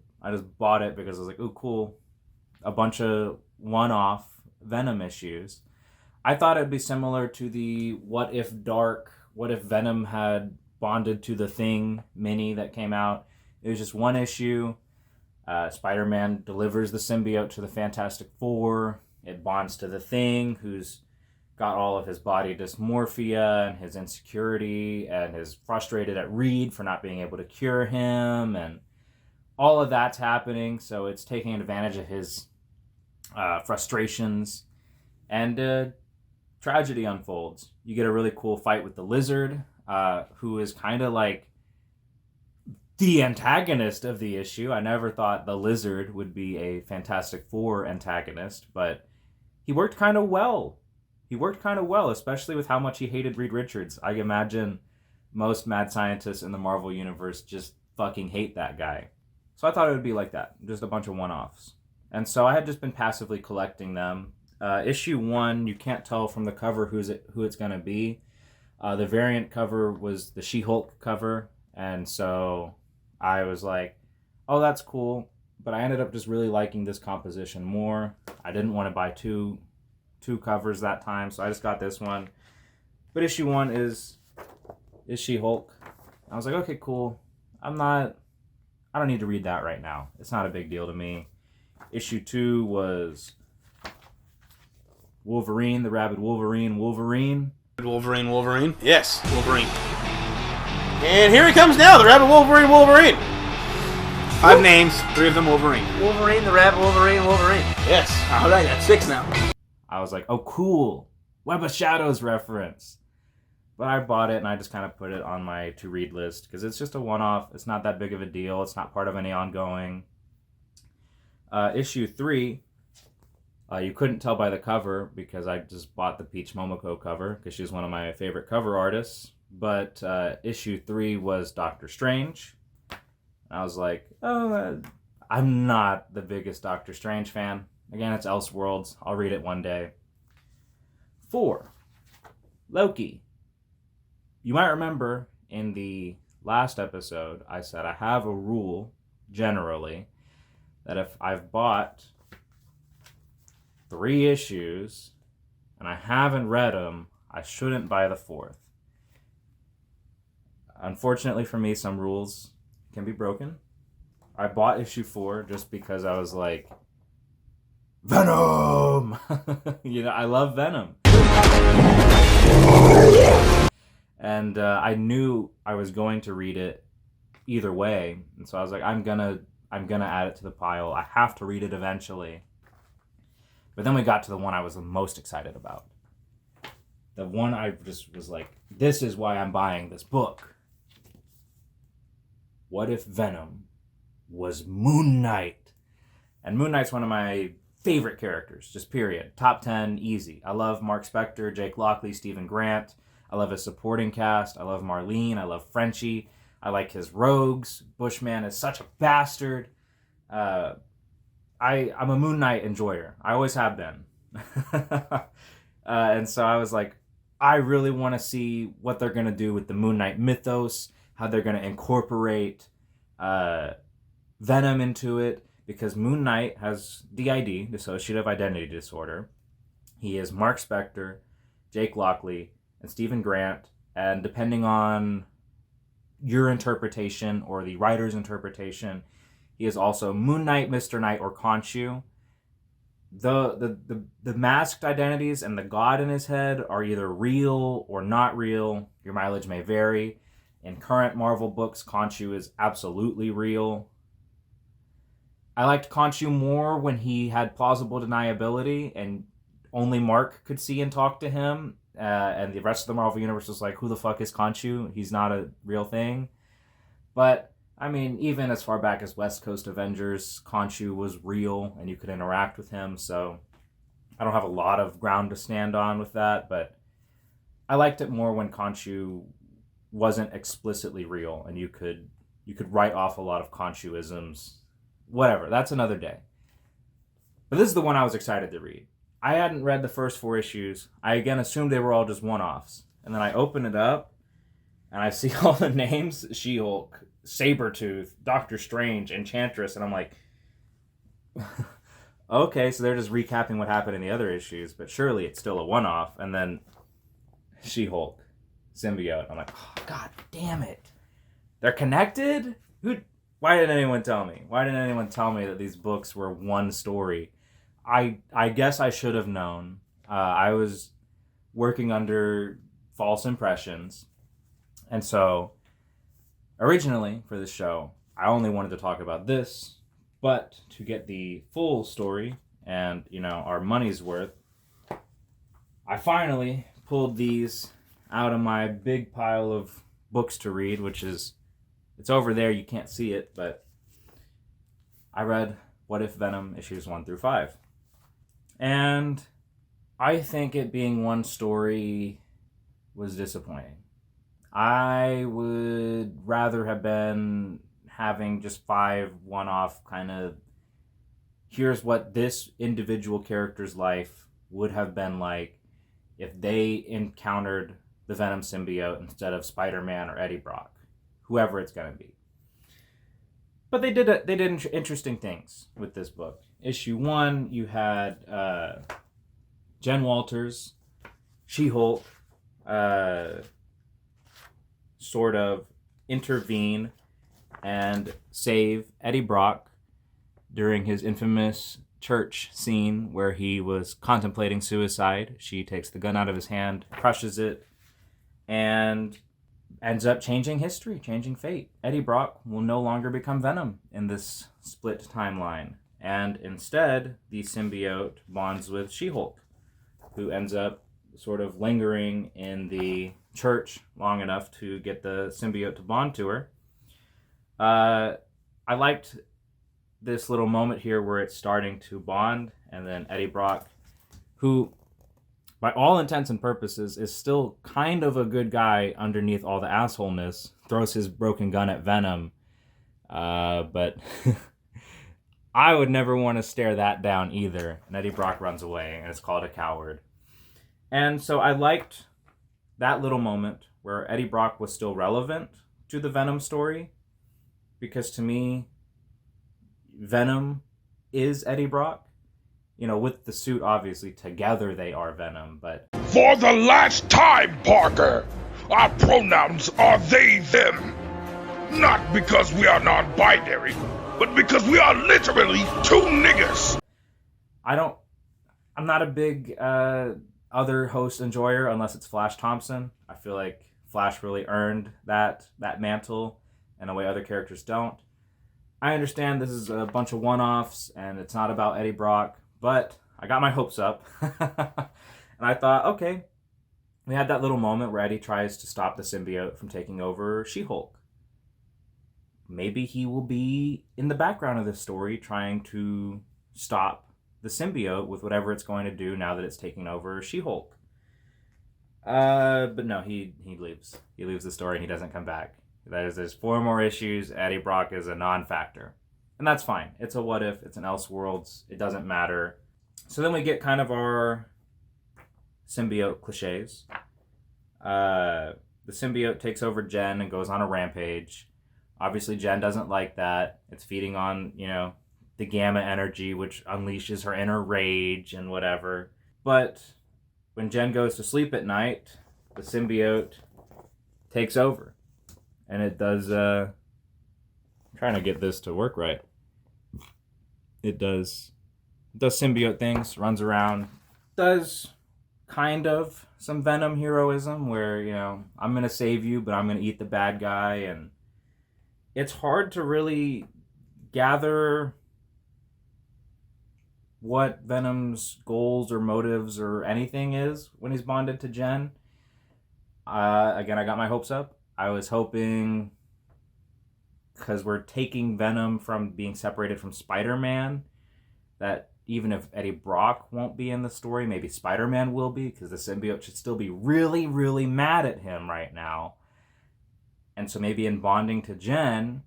bought it because I was like, oh, cool. A bunch of one-off Venom issues. I thought it'd be similar to the what if Venom had bonded to the Thing mini that came out. It was just one issue. Spider-Man delivers the symbiote to the Fantastic Four. It bonds to the Thing, who's got all of his body dysmorphia and his insecurity and is frustrated at Reed for not being able to cure him, and all of that's happening. So it's taking advantage of his frustrations, and tragedy unfolds. You get a really cool fight with the Lizard, who is kind of like the antagonist of the issue. I never thought the Lizard would be a Fantastic Four antagonist, but he worked kind of well. Especially with how much he hated Reed Richards. I imagine most mad scientists in the Marvel Universe just fucking hate that guy. So I thought it would be like that, just a bunch of one-offs. And so I had just been passively collecting them. Issue 1, you can't tell from the cover who it's going to be. The variant cover was the She-Hulk cover, and so I was like, oh, that's cool. But I ended up just really liking this composition more. I didn't want to buy two covers that time, so I just got this one. But issue 1 is She-Hulk. I was like, okay, cool. I don't need to read that right now. It's not a big deal to me. Issue 2 was Wolverine, the Rabid Wolverine. Wolverine. Yes, Wolverine. And here he comes now, the Rabbit Wolverine. 5 names, 3 of them Wolverine. Wolverine, the Rabbit Wolverine. Yes. All right, that's 6 now. I was like, oh, cool. Web of Shadows reference. But I bought it and I just kind of put it on my to-read list because it's just a one-off. It's not that big of a deal. It's not part of any ongoing. Issue 3, you couldn't tell by the cover because I just bought the Peach Momoko cover because she's one of my favorite cover artists. But issue 3 was Doctor Strange. And I was like, oh, I'm not the biggest Doctor Strange fan. Again, it's Elseworlds. I'll read it one day. 4, Loki. You might remember in the last episode, I said I have a rule, generally, that if I've bought 3 issues and I haven't read them, I shouldn't buy the 4th. Unfortunately for me, some rules can be broken. I bought issue 4 just because I was like, Venom! I love Venom. And I knew I was going to read it either way. And so I was like, I'm gonna add it to the pile. I have to read it eventually. But then we got to the one I was the most excited about. The one I just was like, this is why I'm buying this book. What if Venom was Moon Knight? And Moon Knight's one of my favorite characters, just period. Top 10, easy. I love Mark Spector, Jake Lockley, Stephen Grant. I love his supporting cast. I love Marlene. I love Frenchie. I like his rogues. Bushman is such a bastard. I'm a Moon Knight enjoyer. I always have been. And so I was like, I really want to see what they're going to do with the Moon Knight mythos, how they're going to incorporate Venom into it, because Moon Knight has DID, dissociative identity disorder. He is Mark Spector, Jake Lockley, and Stephen Grant, and depending on your interpretation or the writer's interpretation, he is also Moon Knight, Mr. Knight, or Khonshu. The masked identities and the god in his head are either real or not real. Your mileage may vary. In current Marvel books, Khonshu is absolutely real. I liked Khonshu more when he had plausible deniability and only Mark could see and talk to him. And the rest of the Marvel Universe was like, who the fuck is Khonshu? He's not a real thing. But, I mean, even as far back as West Coast Avengers, Khonshu was real and you could interact with him. So I don't have a lot of ground to stand on with that. But I liked it more when Khonshu wasn't explicitly real and you could write off a lot of Khonshuisms. Whatever, that's another day. But this is the one I was excited to read. I hadn't read the first 4 issues. I again assumed they were all just one-offs. And then I open it up, and I see all the names. She-Hulk, Sabretooth, Doctor Strange, Enchantress, and I'm like, okay, so they're just recapping what happened in the other issues, but surely it's still a one-off. And then She-Hulk, Symbiote. I'm like, oh, god damn it. They're connected? Why didn't anyone tell me? Why didn't anyone tell me that these books were one story? I guess I should have known. I was working under false impressions. And so, originally, for this show, I only wanted to talk about this. But to get the full story and, our money's worth, I finally pulled these out of my big pile of books to read, which is... It's over there, you can't see it, but I read What If Venom issues 1 through 5. And I think it being one story was disappointing. I would rather have been having just 5 one-off kind of, here's what this individual character's life would have been like if they encountered the Venom symbiote instead of Spider-Man or Eddie Brock. Whoever it's going to be. But they did interesting things with this book. Issue 1, you had Jen Walters, She-Hulk, sort of intervene and save Eddie Brock during his infamous church scene where he was contemplating suicide. She takes the gun out of his hand, crushes it, and ends up changing history, changing fate. Eddie Brock will no longer become Venom in this split timeline. And instead, the symbiote bonds with She-Hulk, who ends up sort of lingering in the church long enough to get the symbiote to bond to her. I liked this little moment here where it's starting to bond, and then Eddie Brock, who... by all intents and purposes, is still kind of a good guy underneath all the assholeness, throws his broken gun at Venom. But I would never want to stare that down either. And Eddie Brock runs away and is called a coward. And so I liked that little moment where Eddie Brock was still relevant to the Venom story. Because to me, Venom is Eddie Brock. With the suit, obviously, together they are Venom, but... For the last time, Parker, our pronouns are they, them. Not because we are non-binary, but because we are literally 2 niggers. I'm not a big other host enjoyer unless it's Flash Thompson. I feel like Flash really earned that mantle in a way other characters don't. I understand this is a bunch of one-offs, and it's not about Eddie Brock, but I got my hopes up. And I thought, okay, we had that little moment where Eddie tries to stop the symbiote from taking over She-Hulk. Maybe he will be in the background of this story trying to stop the symbiote with whatever it's going to do now that it's taking over She-Hulk. But no, he leaves. He leaves the story and he doesn't come back. There's 4 more issues. Eddie Brock is a non-factor. And that's fine. It's a what if. It's an Elseworlds. It doesn't matter. So then we get kind of our symbiote cliches. The symbiote takes over Jen and goes on a rampage. Obviously, Jen doesn't like that. It's feeding on, the gamma energy, which unleashes her inner rage and whatever. But when Jen goes to sleep at night, the symbiote takes over. And it does... trying to get this to work right. It does symbiote things, runs around, does kind of some Venom heroism where, you know, I'm going to save you, but I'm going to eat the bad guy. And it's hard to really gather what Venom's goals or motives or anything is when he's bonded to Jen. Again, I got my hopes up. I was hoping, because we're taking Venom from being separated from Spider-Man, that even if Eddie Brock won't be in the story, maybe Spider-Man will be, because the symbiote should still be really, really mad at him right now. And so maybe in bonding to Jen,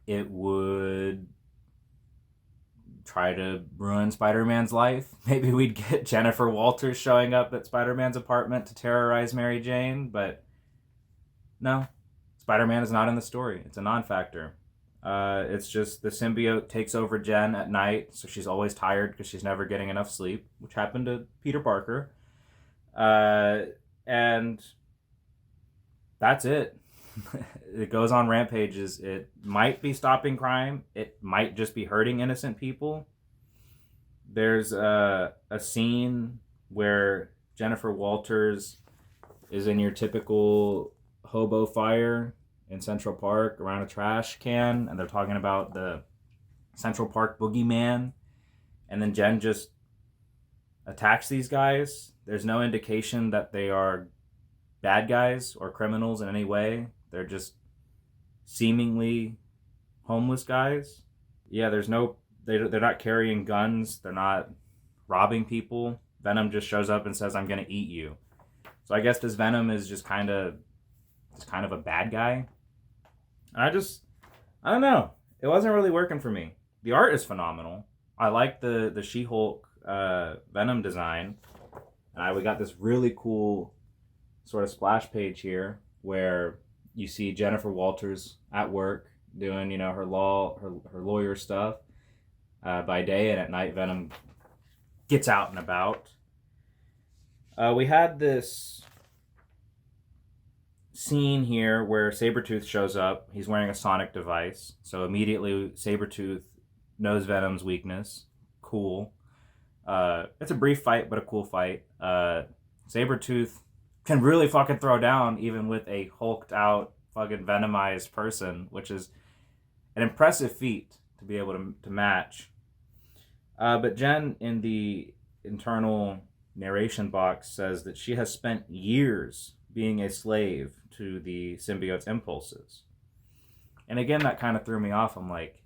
it would try to ruin Spider-Man's life. Maybe we'd get Jennifer Walters showing up at Spider-Man's apartment to terrorize Mary Jane, but no. Spider-Man is not in the story. It's a non-factor. It's just the symbiote takes over Jen at night, so she's always tired because she's never getting enough sleep, which happened to Peter Parker. And that's it. It goes on rampages. It might be stopping crime. It might just be hurting innocent people. There's a scene where Jennifer Walters is in your typical hobo fire in Central Park around a trash can, and they're talking about the Central Park boogeyman, and then Jen just attacks these guys. There's no indication that they are bad guys or criminals in any way. They're just seemingly homeless guys. Yeah, they're not carrying guns. They're not robbing people. Venom just shows up and says, "I'm gonna eat you." So I guess this Venom is just kind of a bad guy. And I don't know. It wasn't really working for me. The art is phenomenal. I like the She-Hulk Venom design. And we got this really cool sort of splash page here where you see Jennifer Walters at work doing, you know, her lawyer stuff by day, and at night Venom gets out and about. We had this scene here where Sabretooth shows up. He's wearing a sonic device, so immediately Sabretooth knows Venom's weakness. Cool. It's a brief fight, but a cool fight. Sabretooth can really fucking throw down even with a hulked out fucking venomized person, which is an impressive feat to be able to match. But Jen, in the internal narration box, says that she has spent years being a slave to the symbiote's impulses. And again, that kind of threw me off. I'm like,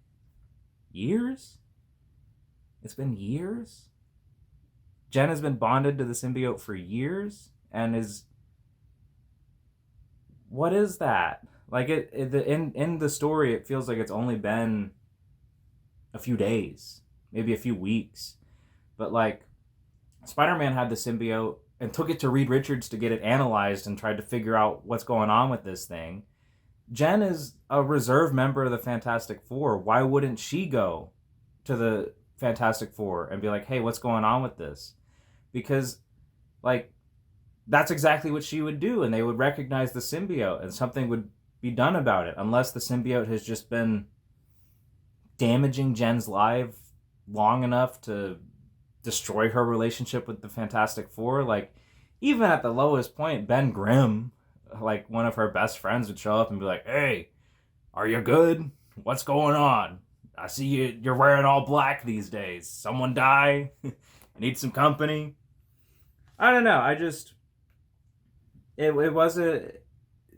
years? It's been years? Jen has been bonded to the symbiote for years and is... What is that? Like, in the story, it feels like it's only been a few days, maybe a few weeks. But, like, Spider-Man had the symbiote and took it to Reed Richards to get it analyzed and tried to figure out what's going on with this thing. Jen is a reserve member of the Fantastic Four. Why wouldn't she go to the Fantastic Four and be like, hey, what's going on with this? Because, like, that's exactly what she would do, and they would recognize the symbiote, and something would be done about it, unless the symbiote has just been damaging Jen's life long enough to destroy her relationship with the Fantastic Four. Like, even at the lowest point, Ben Grimm, like one of her best friends, would show up and be like, hey, are you good? What's going on? I see you're wearing all black these days. Someone die? Need some company? I don't know.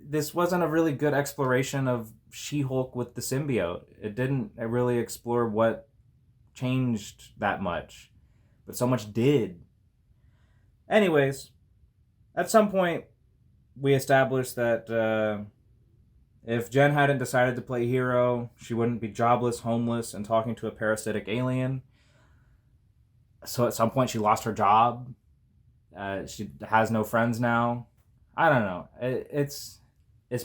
This wasn't a really good exploration of She-Hulk with the symbiote. It didn't really explore what changed that much, but so much did. Anyways, at some point, we established that if Jen hadn't decided to play hero, she wouldn't be jobless, homeless, and talking to a parasitic alien. So at some point, she lost her job. She has no friends now. I don't know. It's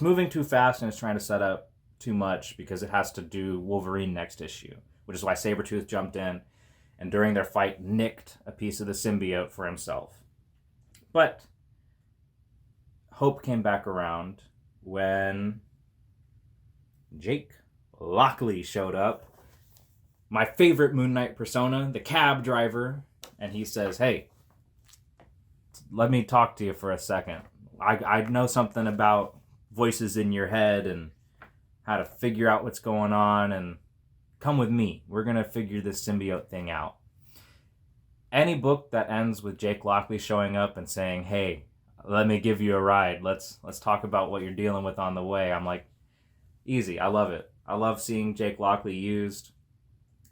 moving too fast, and it's trying to set up too much because it has to do Wolverine next issue, which is why Sabretooth jumped in and during their fight nicked a piece of the symbiote for himself. But hope came back around when Jake Lockley showed up, my favorite Moon Knight persona, the cab driver, and he says, hey, let me talk to you for a second. I know something about voices in your head and how to figure out what's going on, and come with me. We're going to figure this symbiote thing out. Any book that ends with Jake Lockley showing up and saying, hey, let me give you a ride. Let's talk about what you're dealing with on the way. I'm like, easy. I love it. I love seeing Jake Lockley used.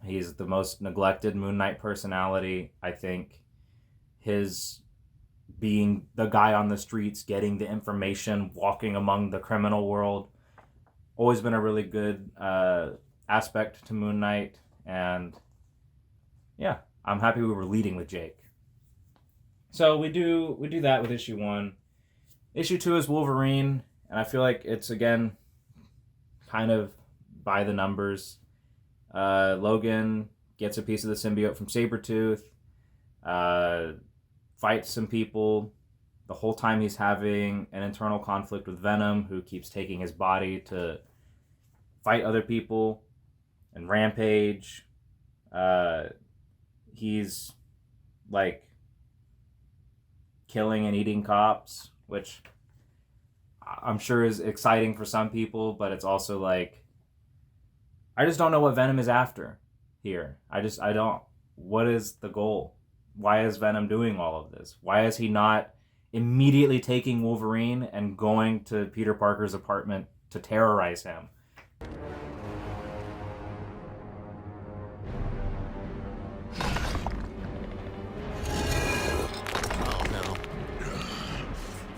He's the most neglected Moon Knight personality. I think his being the guy on the streets, getting the information, walking among the criminal world, always been a really good aspect to Moon Knight. And yeah, I'm happy we were leading with Jake. So we do that with issue 1. Issue 2 is Wolverine, and I feel like it's, again, kind of by the numbers. Logan gets a piece of the symbiote from Sabretooth, fights some people. The whole time he's having an internal conflict with Venom, who keeps taking his body to fight other people and rampage. He's like killing and eating cops, which I'm sure is exciting for some people, but it's also like, I just don't know what Venom is after here. I don't. What is the goal? Why is Venom doing all of this? Why is he not immediately taking Wolverine and going to Peter Parker's apartment to terrorize him?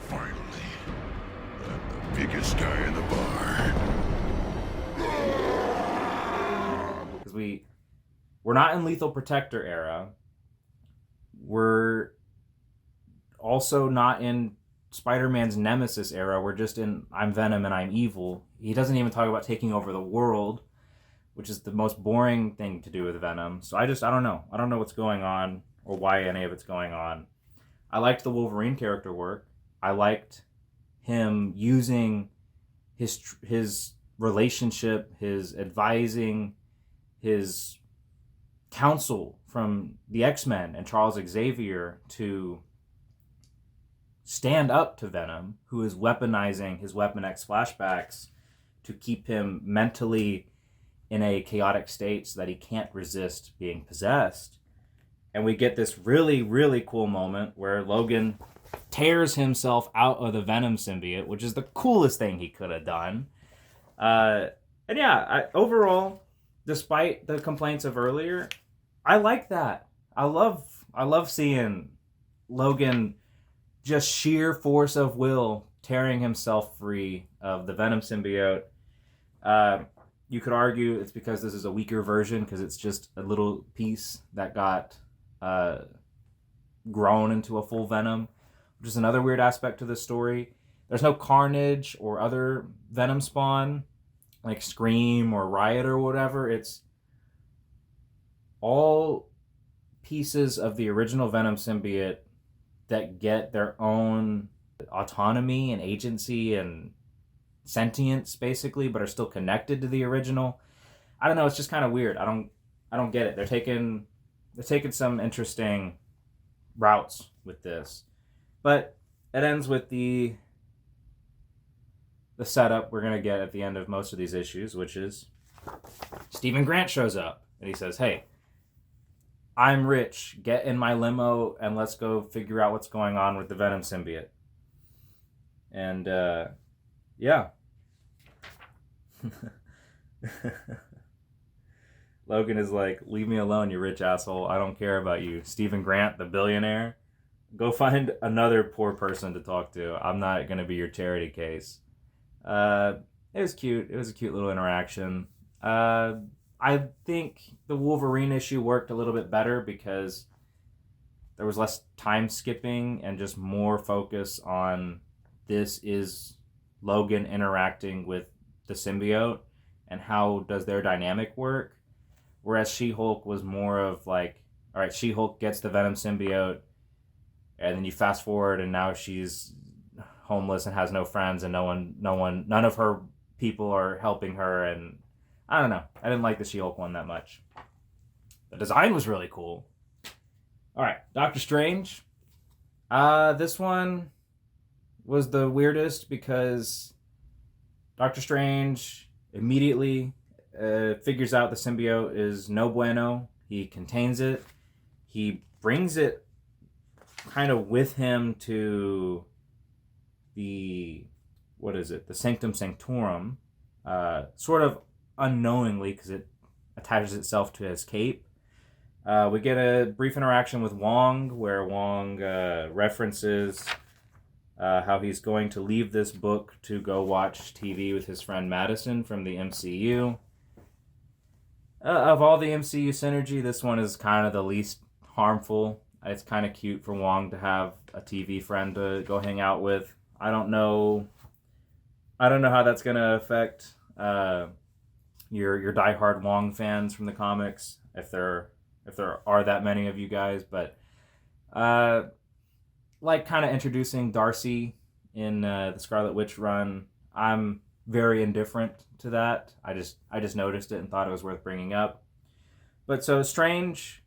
Finally, I'm the biggest guy in the bar. Because we're not in Lethal Protector era. We're also not in Spider-Man's Nemesis era. We're just in I'm Venom and I'm evil. He doesn't even talk about taking over the world, which is the most boring thing to do with Venom. So I don't know. I don't know what's going on or why any of it's going on. I liked the Wolverine character work. I liked him using his relationship, his advising, his counsel from the X-Men and Charles Xavier to stand up to Venom, who is weaponizing his Weapon X flashbacks to keep him mentally in a chaotic state so that he can't resist being possessed. And we get this really, really cool moment where Logan tears himself out of the Venom symbiote, which is the coolest thing he could have done. And yeah, overall, despite the complaints of earlier, I like that. I love seeing Logan just sheer force of will tearing himself free of the Venom symbiote. You could argue it's because this is a weaker version because it's just a little piece that got grown into a full Venom, which is another weird aspect to this story. There's no Carnage or other Venom spawn like Scream or Riot or whatever. It's all pieces of the original Venom symbiote that get their own autonomy and agency and sentience, basically, but are still connected to the original. I don't know. It's just kind of weird. I don't get it. They're taking some interesting routes with this, but it ends with the setup we're gonna get at the end of most of these issues, which is Stephen Grant shows up and he says, "Hey, I'm rich. Get in my limo and let's go figure out what's going on with the Venom symbiote." And yeah. Logan is like, "Leave me alone, you rich asshole. I don't care about you. Stephen Grant, the billionaire. Go find another poor person to talk to. I'm not going to be your charity case." It was cute. It was a cute little interaction. I think the Wolverine issue worked a little bit better because there was less time skipping and just more focus on this is Logan interacting with the symbiote and how does their dynamic work. Whereas She-Hulk was more of like, all right, She-Hulk gets the Venom symbiote and then you fast forward and now she's homeless and has no friends and none of her people are helping her, and I don't know. I didn't like the She-Hulk one that much. The design was really cool. All right, Doctor Strange. This one was the weirdest because Doctor Strange immediately figures out the symbiote is no bueno. He contains it. He brings it kind of with him to the, the Sanctum Sanctorum, sort of unknowingly because it attaches itself to his cape. We get a brief interaction with Wong where Wong references how he's going to leave this book to go watch TV with his friend Madison from the MCU. Of all the MCU synergy, this one is kind of the least harmful. It's kind of cute for Wong to have a TV friend to go hang out with. I don't know how that's gonna affect your diehard Wong fans from the comics, if there are that many of you guys, but like kind of introducing Darcy in the Scarlet Witch run, I'm very indifferent to that. I just noticed it and thought it was worth bringing up. But so Strange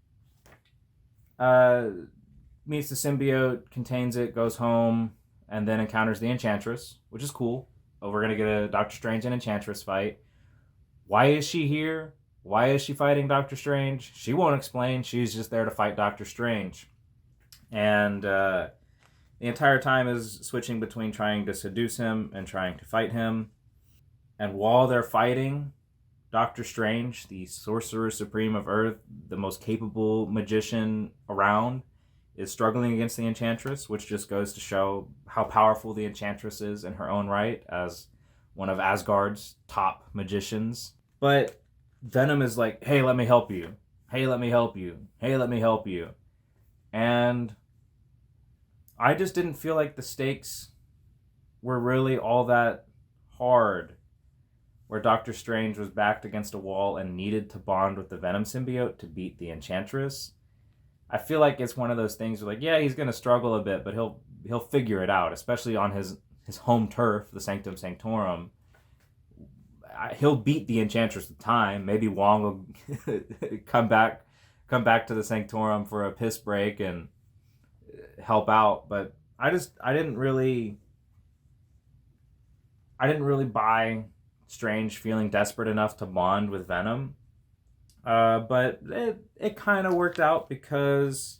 meets the symbiote, contains it, goes home, and then encounters the Enchantress, which is cool. Oh, we're gonna get a Doctor Strange and Enchantress fight. Why is she here? Why is she fighting Doctor Strange? She won't explain. She's just there to fight Doctor Strange. And the entire time is switching between trying to seduce him and trying to fight him. And while they're fighting, Doctor Strange, the Sorcerer Supreme of Earth, the most capable magician around, is struggling against the Enchantress, which just goes to show how powerful the Enchantress is in her own right as one of Asgard's top magicians. But Venom is like, hey, let me help you. Hey, let me help you. Hey, let me help you. And I just didn't feel like the stakes were really all that hard, where Doctor Strange was backed against a wall and needed to bond with the Venom symbiote to beat the Enchantress. I feel like it's one of those things where, like, yeah, he's going to struggle a bit, but he'll figure it out, especially on his home turf, the Sanctum Sanctorum. He'll beat the Enchantress with time. Maybe Wong will come back to the Sanctorum for a piss break and help out, but I didn't really buy Strange feeling desperate enough to bond with Venom. But it kind of worked out because,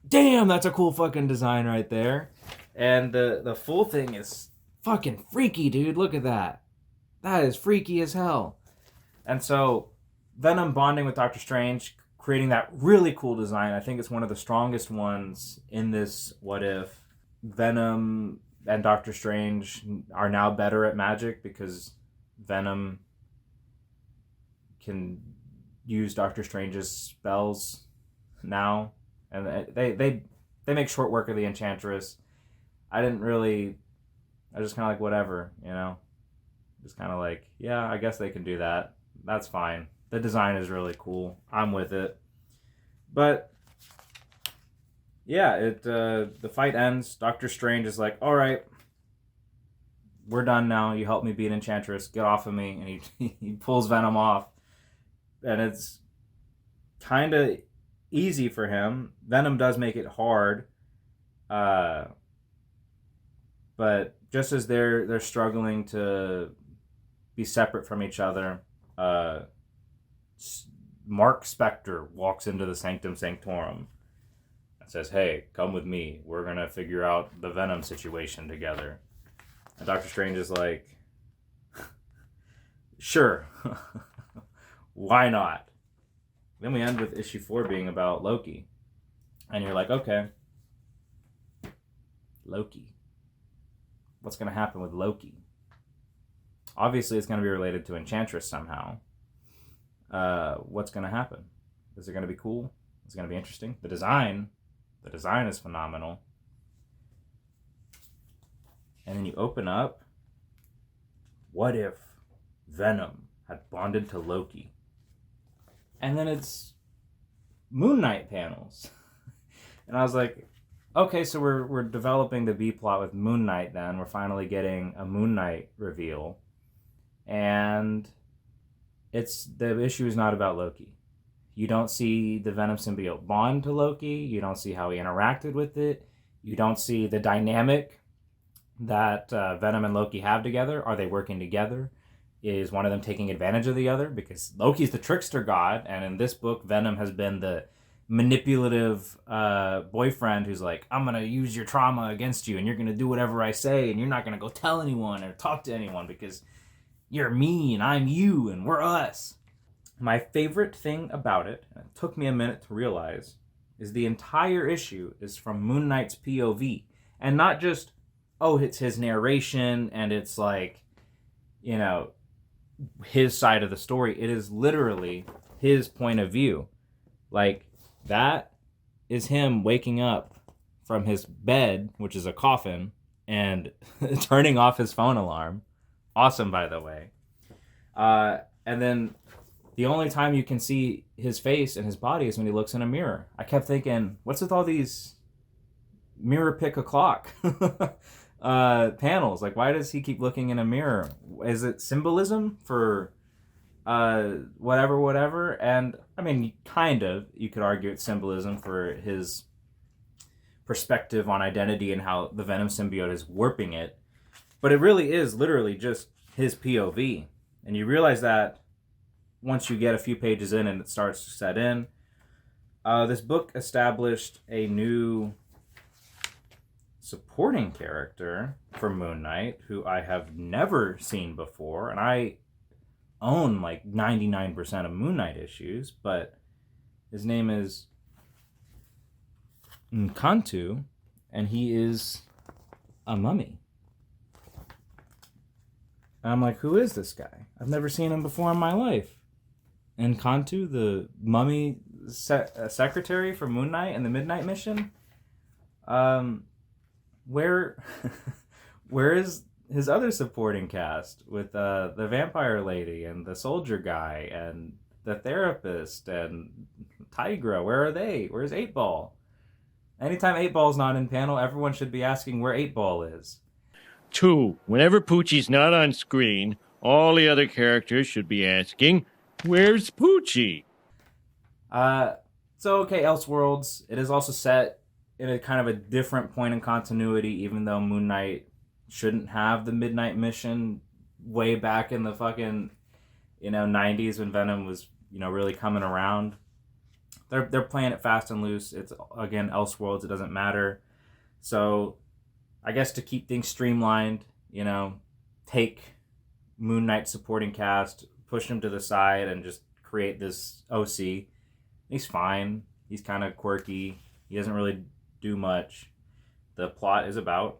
damn, that's a cool fucking design right there. And the full thing is fucking freaky, dude. Look at that. That is freaky as hell. And so Venom bonding with Doctor Strange, creating that really cool design. I think it's one of the strongest ones in this What If. Venom and Doctor Strange are now better at magic because Venom can use Doctor Strange's spells now, and they make short work of the Enchantress. I just kind of like, whatever, you know, just kind of like, yeah, I guess they can do that. That's fine. The design is really cool. I'm with it. But yeah, the fight ends. Doctor Strange is like, all right, we're done now. You helped me beat Enchantress. Get off of me. And he pulls Venom off. And it's kind of easy for him. Venom does make it hard. But just as they're struggling to be separate from each other, Mark Spector walks into the Sanctum Sanctorum and says, hey, come with me. We're going to figure out the Venom situation together. And Doctor Strange is like, sure. Why not? Then we end with issue 4 being about Loki. And you're like, okay, Loki. What's going to happen with Loki? Obviously, it's going to be related to Enchantress somehow. What's going to happen? Is it going to be cool? Is it going to be interesting? The design is phenomenal. And then you open up, what if Venom had bonded to Loki? And then it's Moon Knight panels. And I was like, okay, so we're developing the B plot with Moon Knight then. We're finally getting a Moon Knight reveal. And the issue is not about Loki. You don't see the Venom symbiote bond to Loki. You don't see how he interacted with it. You don't see the dynamic that Venom and Loki have together. Are they working together? Is one of them taking advantage of the other? Because Loki's the trickster god, and in this book, Venom has been the manipulative boyfriend who's like, I'm going to use your trauma against you, and you're going to do whatever I say, and you're not going to go tell anyone or talk to anyone because you're me, and I'm you, and we're us. My favorite thing about it, and it took me a minute to realize, is the entire issue is from Moon Knight's POV. And not just, oh, it's his narration, and it's like, you know, his side of the story. It is literally his point of view. Like, that is him waking up from his bed, which is a coffin, and turning off his phone alarm. Awesome, by the way. And then the only time you can see his face and his body is when he looks in a mirror. I kept thinking, what's with all these mirror pick a clock panels? Like, why does he keep looking in a mirror? Is it symbolism for whatever? And I mean, kind of, you could argue it's symbolism for his perspective on identity and how the Venom symbiote is warping it. But it really is literally just his POV. And you realize that once you get a few pages in and it starts to set in. This book established a new supporting character for Moon Knight who I have never seen before. And I own like 99% of Moon Knight issues, but his name is Nkantu, and he is a mummy. And I'm like, who is this guy? I've never seen him before in my life. Nkantu, the mummy secretary for Moon Knight and the Midnight Mission. Where is his other supporting cast with the vampire lady and the soldier guy and the therapist and Tigra? Where are they? Where's 8-Ball? Anytime 8-Ball's not in panel, everyone should be asking where 8-Ball is. 2. Whenever Poochie's not on screen, all the other characters should be asking, where's Poochie? So, okay, Elseworlds. It is also set in a kind of a different point in continuity, even though Moon Knight shouldn't have the Midnight Mission way back in the fucking, 90s when Venom was, really coming around. They're playing it fast and loose. It's, again, Elseworlds. It doesn't matter. So, I guess to keep things streamlined, take Moon Knight supporting cast, push him to the side, and just create this OC. He's fine. He's kind of quirky. He doesn't really do much. The plot is about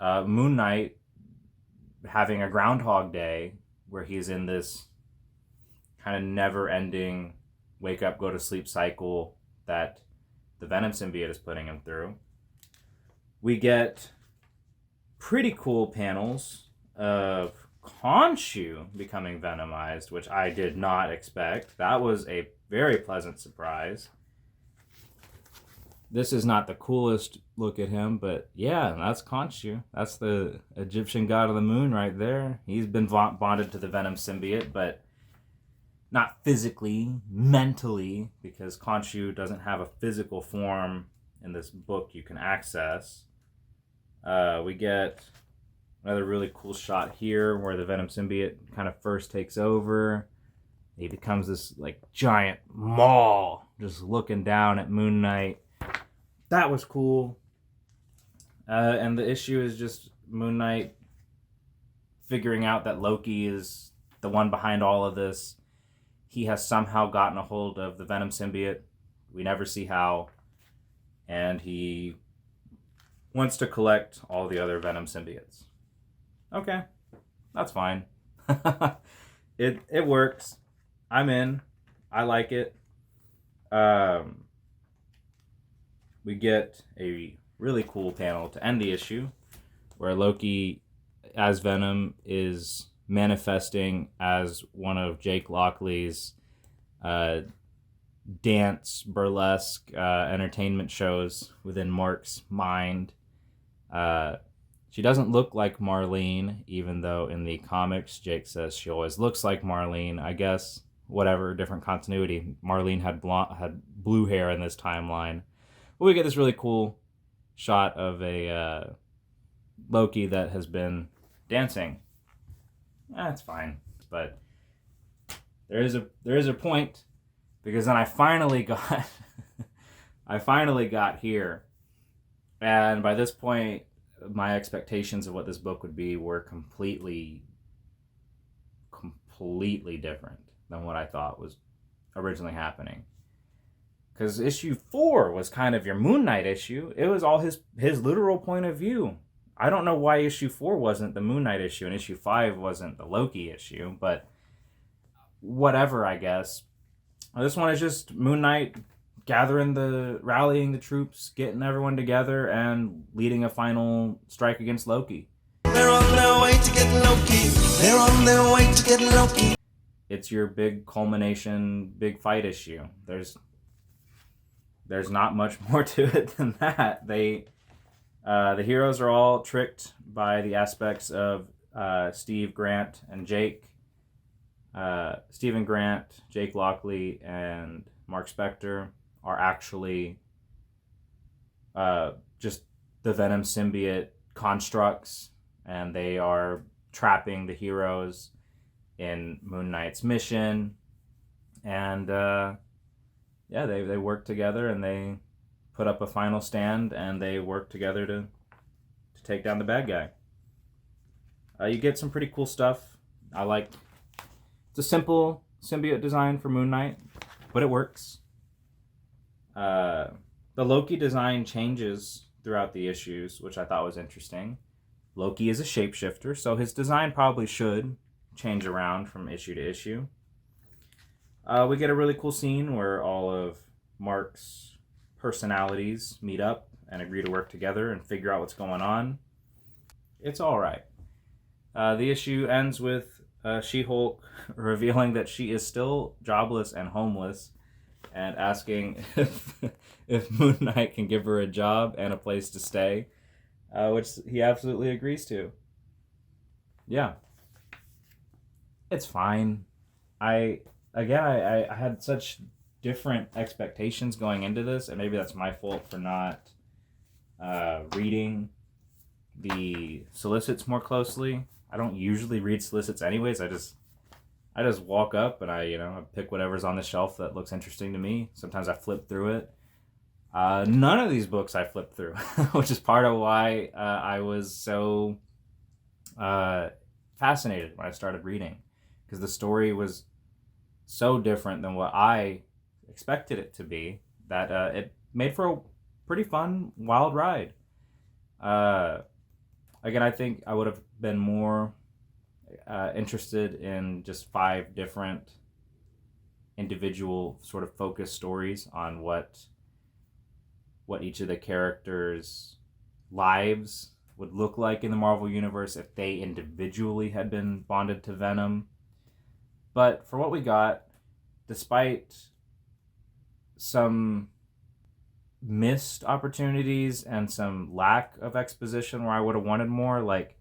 Moon Knight having a Groundhog Day where he's in this kind of never-ending wake-up, go-to-sleep cycle that the Venom symbiote is putting him through. We get pretty cool panels of Khonshu becoming Venomized, which I did not expect. That was a very pleasant surprise. This is not the coolest look at him, but yeah, that's Khonshu. That's the Egyptian god of the moon right there. He's been bonded to the Venom symbiote, but not physically, mentally, because Khonshu doesn't have a physical form in this book you can access. We get another really cool shot here where the Venom symbiote kind of first takes over. He becomes this like giant maw just looking down at Moon Knight. That was cool. And the issue is just Moon Knight figuring out that Loki is the one behind all of this. He has somehow gotten a hold of the Venom symbiote. We never see how. And he wants to collect all the other Venom symbiotes. Okay, that's fine. It works. I'm in. I like it. We get a really cool panel to end the issue where Loki, as Venom, is manifesting as one of Jake Lockley's dance burlesque entertainment shows within Mark's mind. She doesn't look like Marlene, even though in the comics Jake says she always looks like Marlene. I guess whatever different continuity. Marlene had blue hair in this timeline. But we get this really cool shot of a Loki that has been dancing. That's fine, but there is a point, because then I finally got here, and by this point my expectations of what this book would be were completely different than what I thought was originally happening. Because issue 4 was kind of your Moon Knight issue. It was all his literal point of view. I don't know why issue 4 wasn't the Moon Knight issue and issue 5 wasn't the Loki issue, but whatever, I guess. This one is just Moon Knight rallying the troops, getting everyone together, and leading a final strike against Loki. They're on their way to get Loki. They're on their way to get Loki. It's your big culmination, big fight issue. There's not much more to it than that. The heroes are all tricked by the aspects of Steve Grant and Jake. Stephen Grant, Jake Lockley, and Mark Spector are actually just the Venom symbiote constructs, and they are trapping the heroes in Moon Knight's mission. And they work together, and they put up a final stand, and they work together to take down the bad guy. You get some pretty cool stuff. It's a simple symbiote design for Moon Knight, but it works. The Loki design changes throughout the issues, which I thought was interesting. Loki is a shapeshifter, so his design probably should change around from issue to issue. We get a really cool scene where all of Mark's personalities meet up and agree to work together and figure out what's going on. It's all right. The issue ends with She-Hulk revealing that she is still jobless and homeless, and asking if Moon Knight can give her a job and a place to stay, which he absolutely agrees to. Yeah. It's fine. I had such different expectations going into this, and maybe that's my fault for not reading the solicits more closely. I don't usually read solicits anyways. I just walk up and I pick whatever's on the shelf that looks interesting to me. Sometimes I flip through it. None of these books I flipped through, which is part of why I was so fascinated when I started reading, because the story was so different than what I expected it to be that it made for a pretty fun, wild ride. Again, I think I would have been more interested in just 5 different individual sort of focused stories on what each of the characters' lives would look like in the Marvel Universe if they individually had been bonded to Venom. But for what we got, despite some missed opportunities and some lack of exposition where I would have wanted more, like,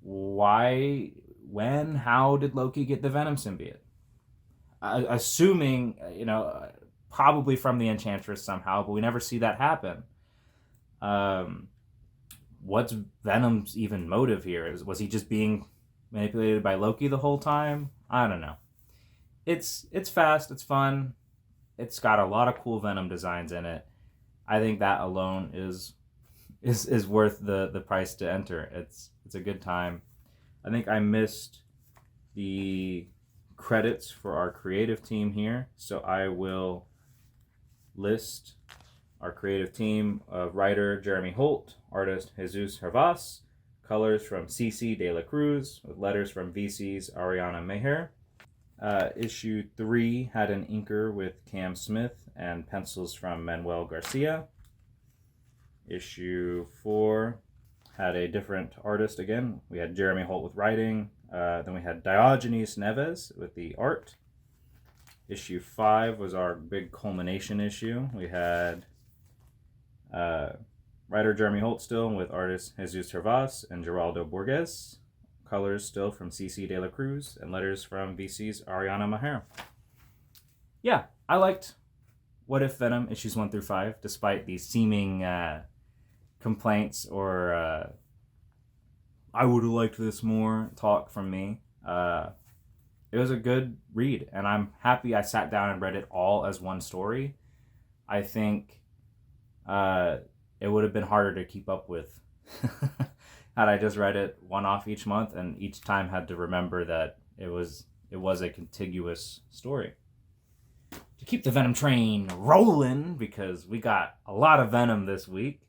why, when, how did Loki get the Venom symbiote? Assuming, probably from the Enchantress somehow, but we never see that happen. What's Venom's even motive here? Was he just being manipulated by Loki the whole time? I don't know. It's fast, it's fun, it's got a lot of cool Venom designs in it. I think that alone is worth the price to enter. It's a good time. I think I missed the credits for our creative team here, so I will list our creative team of writer Jeremy Holt, artist Jesus Hervas, colors from CC De La Cruz, with letters from VC's Ariana Meher. Issue 3 had an inker with Cam Smith and pencils from Manuel Garcia. Issue 4 had a different artist again. We had Jeremy Holt with writing. Then we had Diogenes Neves with the art. Issue 5 was our big culmination issue. We had writer Jeremy Holt still with artist Jesus Hervas and Geraldo Borges. colors still from CC De La Cruz, and letters from VC's Ariana Maher. Yeah, I liked What If Venom issues 1 through 5, despite the seeming complaints or I would have liked this more talk from me. It was a good read, and I'm happy I sat down and read it all as one story. I think it would have been harder to keep up with had I just read it one off each month, and each time had to remember that it was a contiguous story. To keep the Venom train rolling, because we got a lot of Venom this week.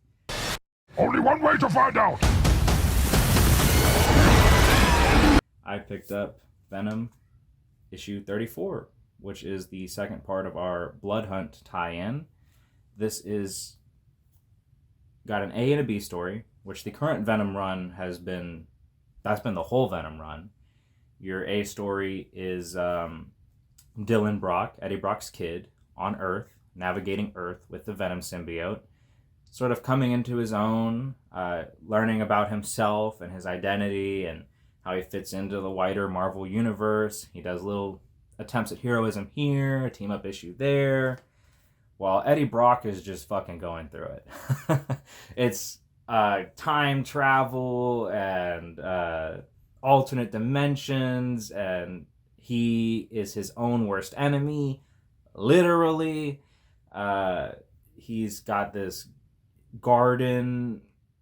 Only one way to find out. I picked up Venom issue 34, which is the second part of our Blood Hunt tie-in. This is got an A and a B story, which the current Venom run that's been the whole Venom run. Your A story is Dylan Brock, Eddie Brock's kid, on Earth, navigating Earth with the Venom symbiote, sort of coming into his own, learning about himself and his identity and how he fits into the wider Marvel universe. He does little attempts at heroism here, a team-up issue there, while Eddie Brock is just fucking going through it. It's time travel and alternate dimensions, and he is his own worst enemy, literally. He's got this garden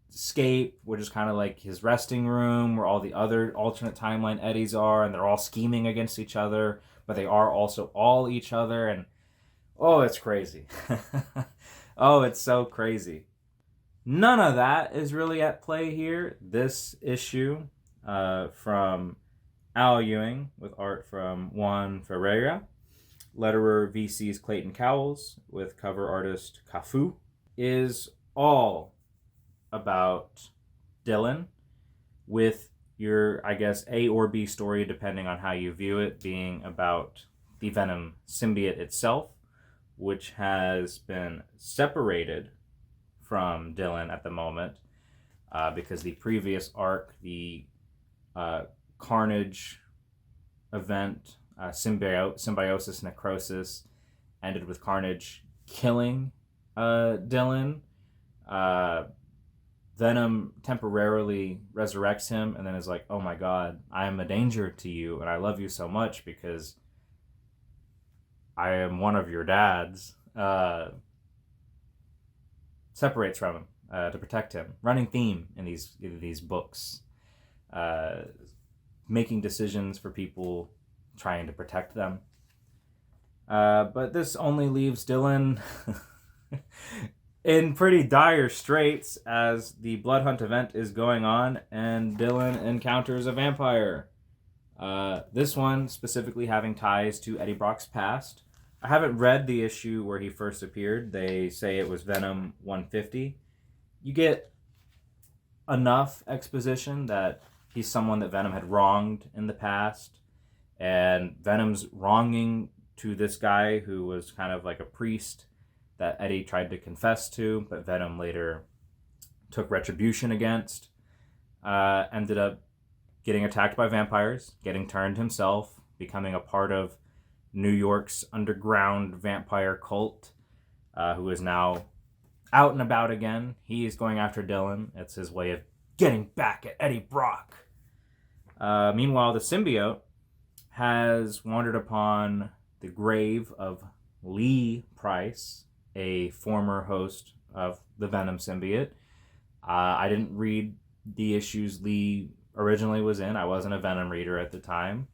scape, which is kind of like his resting room, where all the other alternate timeline Eddies are, and they're all scheming against each other, but they are also all each other, and oh, it's crazy. Oh, it's so crazy. None of that is really at play here. This issue from Al Ewing, with art from Juan Ferreira, letterer VC's Clayton Cowles, with cover artist Cafu, is all about Dylan, with your, I guess, A or B story, depending on how you view it, being about the Venom symbiote itself, which has been separated from Dylan at the moment, because the previous arc, the Carnage event, Symbiosis Necrosis, ended with Carnage killing Dylan. Venom temporarily resurrects him and then is like, oh my god, I am a danger to you and I love you so much because I am one of your dads. Separates from him to protect him. Running theme in these books. Making decisions for people, trying to protect them. But this only leaves Dylan in pretty dire straits as the Blood Hunt event is going on and Dylan encounters a vampire. This one specifically having ties to Eddie Brock's past. I haven't read the issue where he first appeared. They say it was Venom 150. You get enough exposition that he's someone that Venom had wronged in the past, and Venom's wronging to this guy who was kind of like a priest that Eddie tried to confess to, but Venom later took retribution against. Ended up getting attacked by vampires, getting turned himself, becoming a part of New York's underground vampire cult, who is now out and about again. He is going after Dylan. It's his way of getting back at Eddie Brock. Meanwhile, the symbiote has wandered upon the grave of Lee Price, a former host of the Venom symbiote. I didn't read the issues Lee originally was in. I wasn't a Venom reader at the time.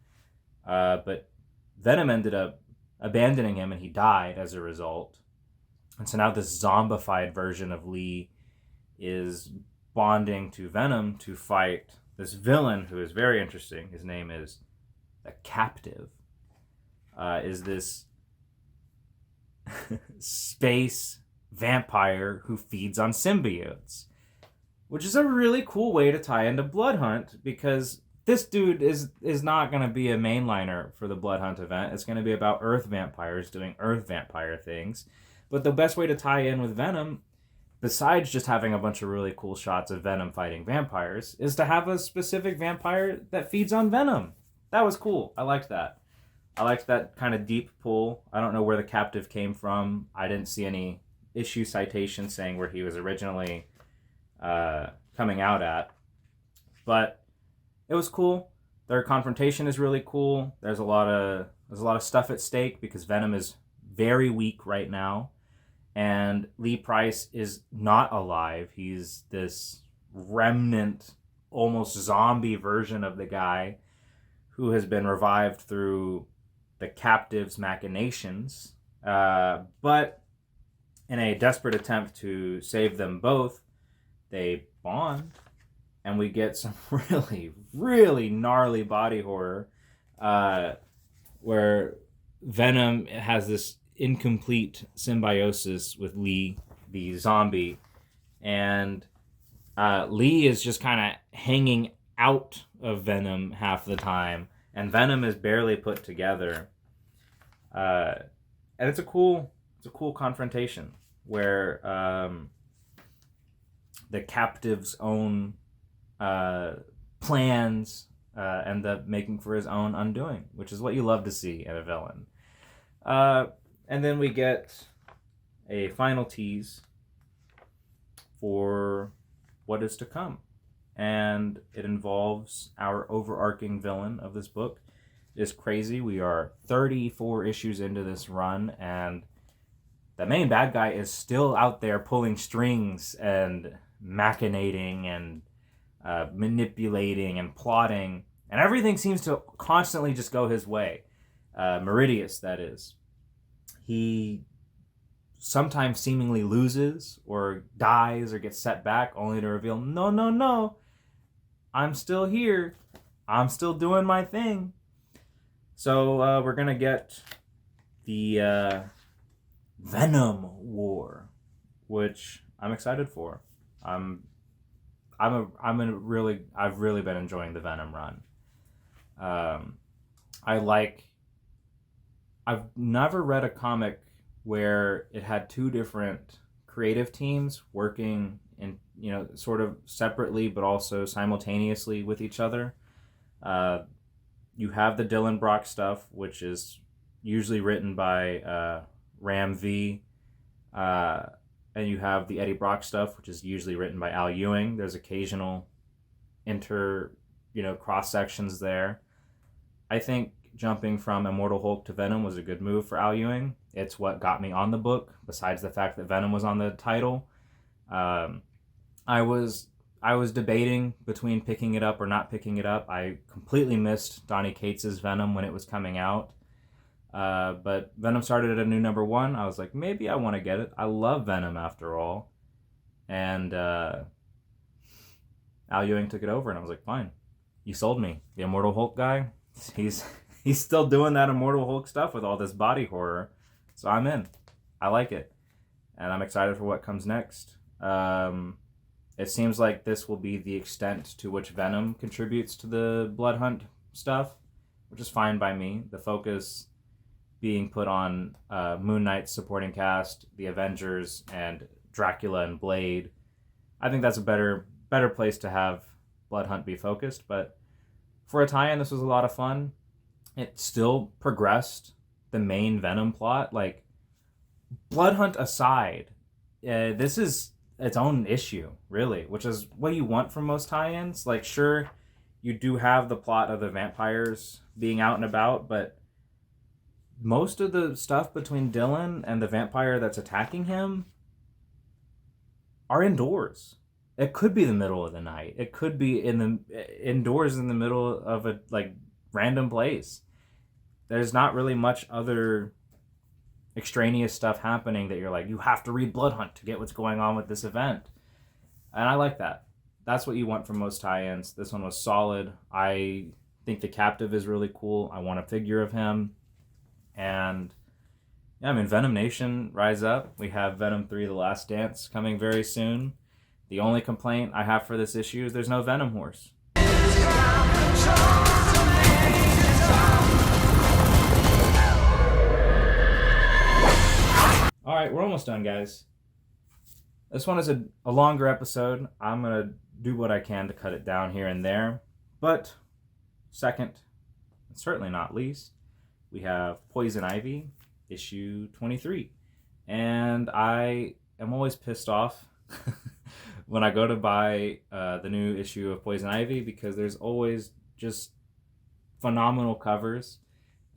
But Venom ended up abandoning him and he died as a result. And so now this zombified version of Lee is bonding to Venom to fight this villain who is very interesting. His name is the Captive. Is this space vampire who feeds on symbiotes, which is a really cool way to tie into Blood Hunt, because this dude is not going to be a mainliner for the Blood Hunt event. It's going to be about Earth vampires doing Earth vampire things. But the best way to tie in with Venom besides just having a bunch of really cool shots of Venom fighting vampires, is to have a specific vampire that feeds on venom. That was cool. I liked that. I liked that kind of deep pull. I don't know where the captive came from. I didn't see any issue citation saying where he was originally coming out at. But it was cool. Their confrontation is really cool. There's a lot of stuff at stake because Venom is very weak right now. And Lee Price is not alive. He's this remnant, almost zombie version of the guy who has been revived through the captive's machinations. But in a desperate attempt to save them both, they bond. And we get some really, really gnarly body horror where Venom has this incomplete symbiosis with Lee, the zombie, and Lee is just kind of hanging out of Venom half the time, and Venom is barely put together. And it's a cool confrontation where the captive's own plans end up making for his own undoing, which is what you love to see in a villain. And then we get a final tease for what is to come. And it involves our overarching villain of this book. It's crazy. We are 34 issues into this run, and the main bad guy is still out there pulling strings and machinating and manipulating and plotting. And everything seems to constantly just go his way. Meridius, that is. He sometimes seemingly loses or dies or gets set back only to reveal, no, I'm still here. I'm still doing my thing. So we're going to get the Venom War, which I'm excited for. I've really been enjoying the Venom run. I've never read a comic where it had two different creative teams working in, sort of separately but also simultaneously with each other. You have the Dylan Brock stuff, which is usually written by Ram V, and you have the Eddie Brock stuff, which is usually written by Al Ewing. There's occasional cross sections there. I think jumping from Immortal Hulk to Venom was a good move for Al Ewing. It's what got me on the book, besides the fact that Venom was on the title. I was debating between picking it up or not picking it up. I completely missed Donny Cates' Venom when it was coming out. But Venom started at a new number 1. I was like, maybe I want to get it. I love Venom after all. And Al Ewing took it over, and I was like, fine. You sold me. The Immortal Hulk guy, he's still doing that Immortal Hulk stuff with all this body horror. So I'm in. I like it. And I'm excited for what comes next. It seems like this will be the extent to which Venom contributes to the Blood Hunt stuff, which is fine by me. The focus being put on Moon Knight's supporting cast, the Avengers, and Dracula and Blade. I think that's a better place to have Blood Hunt be focused. But for a tie-in, this was a lot of fun. It still progressed the main Venom plot. Like, Blood Hunt aside, this is its own issue, really, which is what you want from most tie-ins. Like, sure, you do have the plot of the vampires being out and about, but most of the stuff between Dylan and the vampire that's attacking him are indoors. It could be the middle of the night. It could be indoors in the middle of a random place. There's not really much other extraneous stuff happening that you're like, you have to read Blood Hunt to get what's going on with this event. And I like that. That's what you want from most tie-ins. This one was solid. I think the captive is really cool. I want a figure of him. And yeah, I mean, Venom Nation, rise up. We have Venom 3: The Last Dance coming very soon. The only complaint I have for this issue is there's no Venom horse. All right, we're almost done, guys. This one is a longer episode. I'm going to do what I can to cut it down here and there. But second, and certainly not least, we have Poison Ivy, issue 23. And I am always pissed off when I go to buy the new issue of Poison Ivy because there's always just phenomenal covers.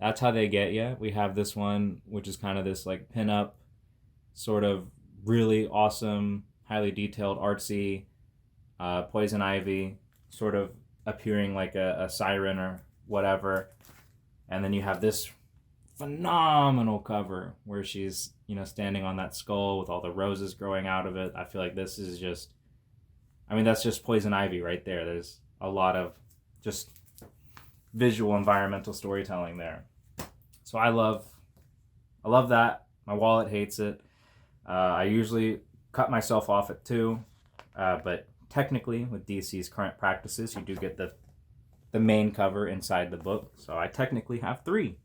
That's how they get you. We have this one, which is kind of this like pin-up, sort of really awesome, highly detailed, artsy Poison Ivy, sort of appearing like a siren or whatever. And then you have this phenomenal cover where she's, standing on that skull with all the roses growing out of it. I feel like this is just, that's just Poison Ivy right there. There's a lot of just visual environmental storytelling there. So I love that. My wallet hates it. I usually cut myself off at 2, but technically with DC's current practices, you do get the main cover inside the book. So I technically have 3.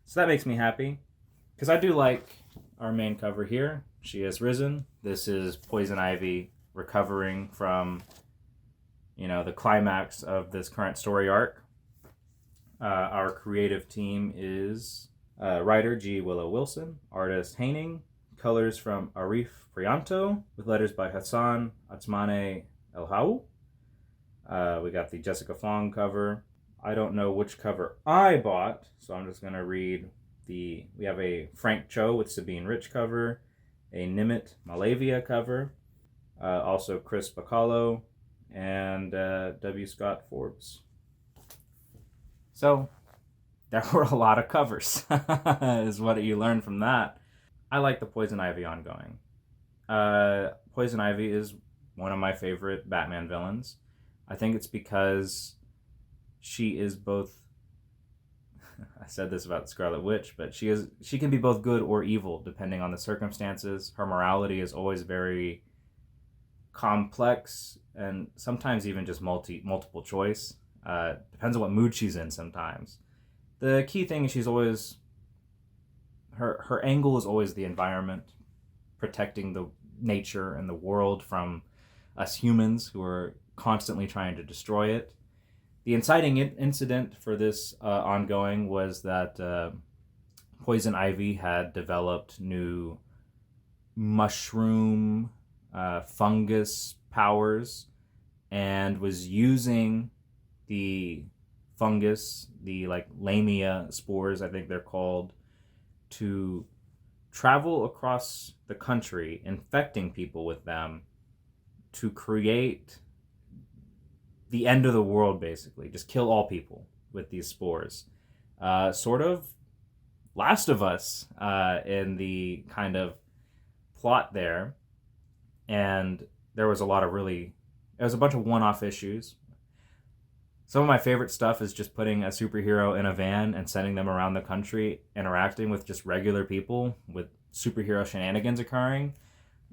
So that makes me happy because I do like our main cover here. She has risen. This is Poison Ivy recovering from, the climax of this current story arc. Our creative team is writer G. Willow Wilson, artist Haining, colors from Arif Prianto, with letters by Hassan Atsmane El Hau. We got the Jessica Fong cover. I don't know which cover I bought, so I'm just going to read we have a Frank Cho with Sabine Rich cover, a Nimit Malavia cover, also Chris Bacallo, and W. Scott Forbes. So, there were a lot of covers, is what you learn from that. I like the Poison Ivy ongoing. Poison Ivy is one of my favorite Batman villains. I think it's because she is both, I said this about Scarlet Witch, but she can be both good or evil depending on the circumstances. Her morality is always very complex and sometimes even just multiple choice. Depends on what mood she's in sometimes. The key thing is she's always, her angle is always the environment, protecting the nature and the world from us humans who are constantly trying to destroy it. The inciting incident for this ongoing was that Poison Ivy had developed new mushroom fungus powers and was using the fungus, the lamia spores, I think they're called, to travel across the country, infecting people with them to create the end of the world, basically. Just kill all people with these spores. Sort of Last of Us in the kind of plot there. And there was a lot of it was a bunch of one-off issues. Some of my favorite stuff is just putting a superhero in a van and sending them around the country, interacting with just regular people with superhero shenanigans occurring.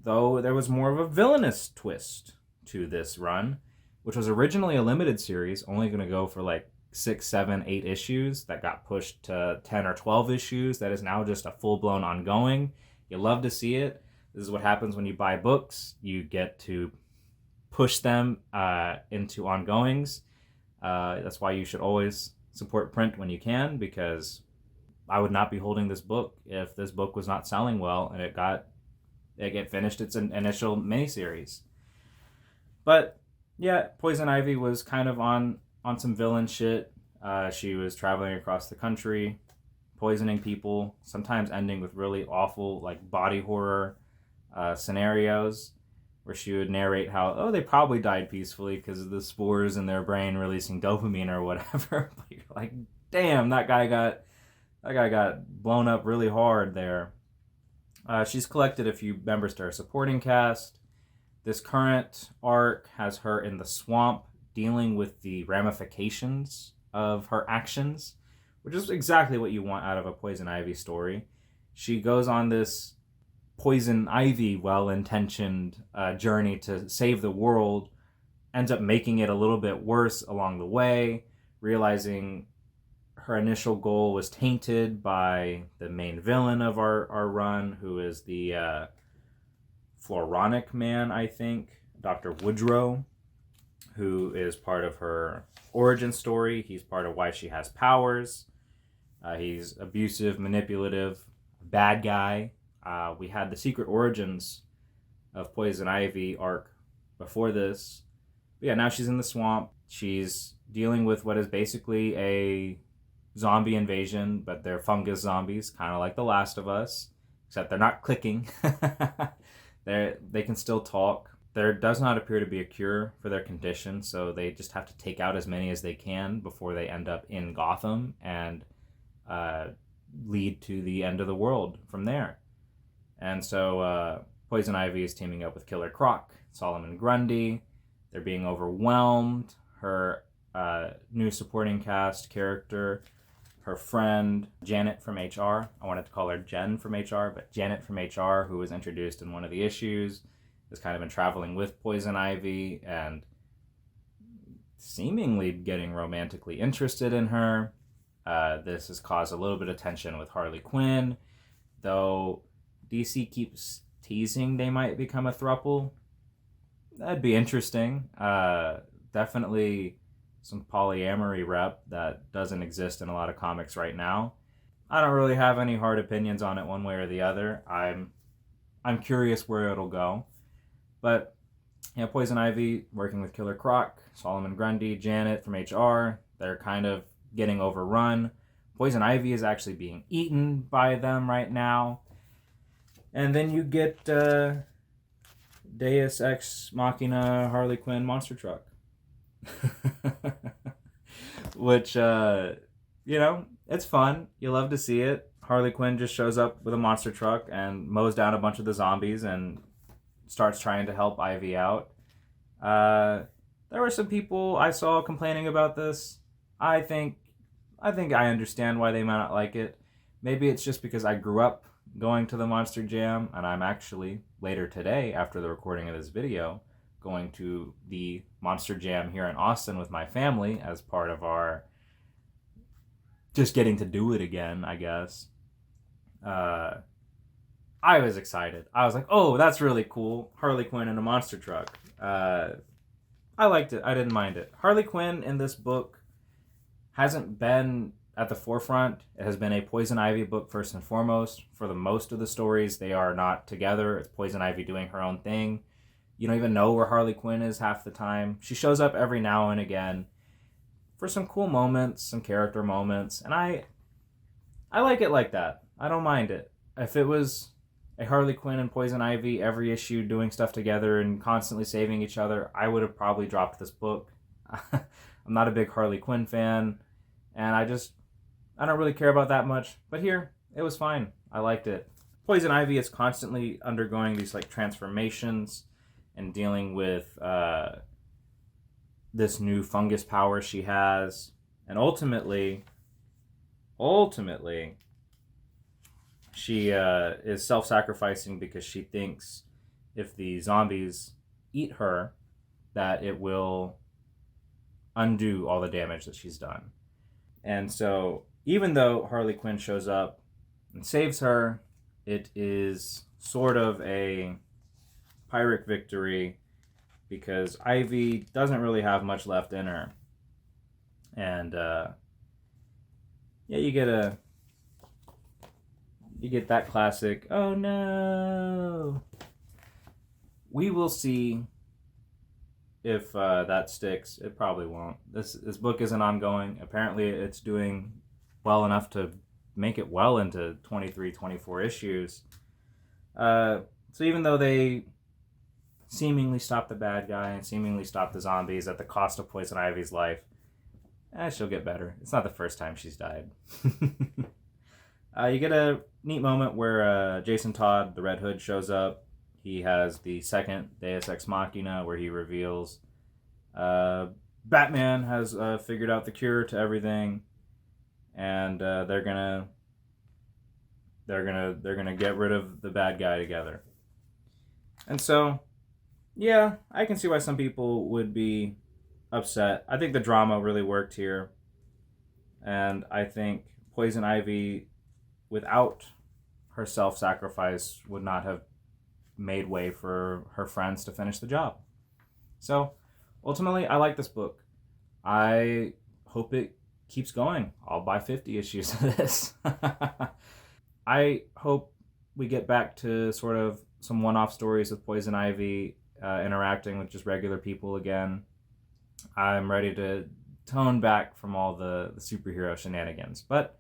Though there was more of a villainous twist to this run, which was originally a limited series, only going to go for 6, 7, 8 issues, that got pushed to 10 or 12 issues. That is now just a full-blown ongoing. You love to see it. This is what happens when you buy books. You get to push them into ongoings. That's why you should always support print when you can, because I would not be holding this book if this book was not selling well and it finished its initial miniseries. But yeah, Poison Ivy was kind of on some villain shit. She was traveling across the country, poisoning people, sometimes ending with really awful body horror scenarios, where she would narrate how, they probably died peacefully because of the spores in their brain releasing dopamine or whatever. But you're like, damn, that guy got blown up really hard there. She's collected a few members to her supporting cast. This current arc has her in the swamp dealing with the ramifications of her actions, which is exactly what you want out of a Poison Ivy story. She goes on this Poison Ivy well-intentioned journey to save the world, ends up making it a little bit worse along the way, realizing her initial goal was tainted by the main villain of our run, who is the Floronic Man, I think, Dr. Woodrow, who is part of her origin story. He's part of why she has powers. He's abusive, manipulative, bad guy. We had the Secret Origins of Poison Ivy arc before this. But yeah, now she's in the swamp. She's dealing with what is basically a zombie invasion, but they're fungus zombies, kind of like The Last of Us, except they're not clicking. They can still talk. There does not appear to be a cure for their condition, so they just have to take out as many as they can before they end up in Gotham and lead to the end of the world from there. And so Poison Ivy is teaming up with Killer Croc, Solomon Grundy. They're being overwhelmed. Her new supporting cast character, her friend Janet from HR. I wanted to call her Jen from HR, but Janet from HR, who was introduced in one of the issues, has kind of been traveling with Poison Ivy and seemingly getting romantically interested in her. This has caused a little bit of tension with Harley Quinn, though DC keeps teasing they might become a throuple. That'd be interesting. Definitely some polyamory rep that doesn't exist in a lot of comics right now. I don't really have any hard opinions on it one way or the other. I'm curious where it'll go. But yeah, Poison Ivy working with Killer Croc, Solomon Grundy, Janet from HR, they're kind of getting overrun. Poison Ivy is actually being eaten by them right now. And then you get Deus Ex Machina Harley Quinn Monster Truck. Which, it's fun. You love to see it. Harley Quinn just shows up with a monster truck and mows down a bunch of the zombies and starts trying to help Ivy out. There were some people I saw complaining about this. I think I understand why they might not like it. Maybe it's just because I grew up going to the Monster Jam, and I'm actually, later today, after the recording of this video, going to the Monster Jam here in Austin with my family as part of our just getting to do it again, I guess. I was excited. I was like, oh, that's really cool. Harley Quinn in a monster truck. I liked it. I didn't mind it. Harley Quinn in this book hasn't been at the forefront. It has been a Poison Ivy book first and foremost. For the most of the stories, they are not together. It's Poison Ivy doing her own thing. You don't even know where Harley Quinn is half the time. She shows up every now and again for some cool moments, some character moments, and I like it like that. I don't mind it. If it was a Harley Quinn and Poison Ivy every issue doing stuff together and constantly saving each other, I would have probably dropped this book. I'm not a big Harley Quinn fan, and I don't really care about that much. But here, it was fine. I liked it. Poison Ivy is constantly undergoing these like transformations and dealing with this new fungus power she has. And ultimately, she is self-sacrificing because she thinks if the zombies eat her, that it will undo all the damage that she's done. And so, even though Harley Quinn shows up and saves her, it is sort of a Pyrrhic victory because Ivy doesn't really have much left in her. And, you get that classic, oh no. We will see if that sticks. It probably won't. This book isn't ongoing. Apparently it's doing well enough to make it well into 23, 24 issues. So even though they seemingly stop the bad guy and seemingly stop the zombies at the cost of Poison Ivy's life, she'll get better. It's not the first time she's died. You get a neat moment where Jason Todd, the Red Hood, shows up. He has the second Deus Ex Machina where he reveals Batman has figured out the cure to everything, and they're gonna get rid of the bad guy together. And so, yeah, I can see why some people would be upset. I think the drama really worked here, and I think Poison Ivy, without her self-sacrifice, would not have made way for her friends to finish the job. So ultimately, I like this book. I hope it keeps going. I'll buy 50 issues of this. I hope we get back to sort of some one-off stories with Poison Ivy interacting with just regular people again. I'm ready to tone back from all the superhero shenanigans, but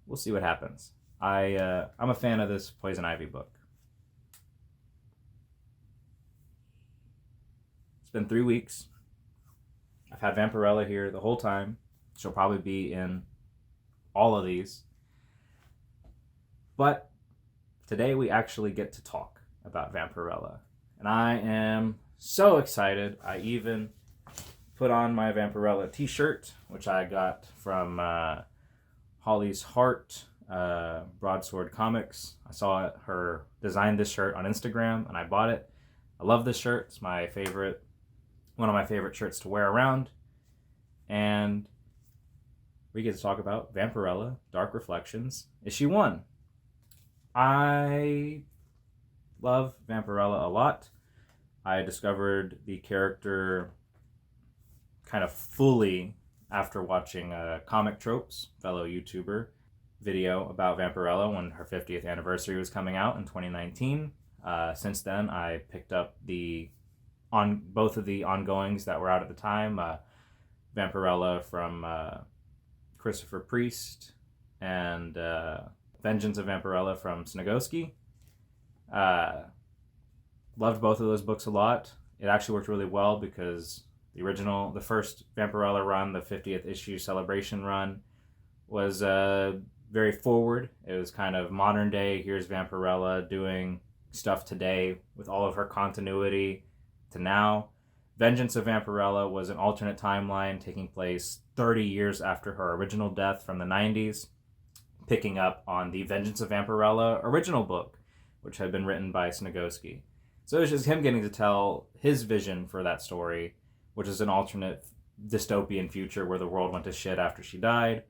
we'll see what happens. I'm a fan of this Poison Ivy book. It's been 3 weeks. I've had Vampirella here the whole time. She'll probably be in all of these. But today we actually get to talk about Vampirella. And I am so excited. I even put on my Vampirella t-shirt, which I got from Holly's Heart Broadsword Comics. I saw her design this shirt on Instagram, and I bought it. I love this shirt. It's my favorite, one of my favorite shirts to wear around. And we get to talk about Vampirella, Dark Reflections, Issue 1. I love Vampirella a lot. I discovered the character kind of fully after watching Comic Tropes, fellow YouTuber, video about Vampirella when her 50th anniversary was coming out in 2019. Since then, I picked up both of the ongoings that were out at the time. Vampirella from Christopher Priest and Vengeance of Vampirella from Snagowski. Loved both of those books a lot. It actually worked really well because the first Vampirella run, the 50th issue celebration run, was very forward. It was kind of modern day. Here's Vampirella doing stuff today with all of her continuity to now. Vengeance of Vampirella was an alternate timeline taking place 30 years after her original death from the 90s, picking up on the Vengeance of Vampirella original book, which had been written by Snagowski. So it was just him getting to tell his vision for that story, which is an alternate dystopian future where the world went to shit after she died.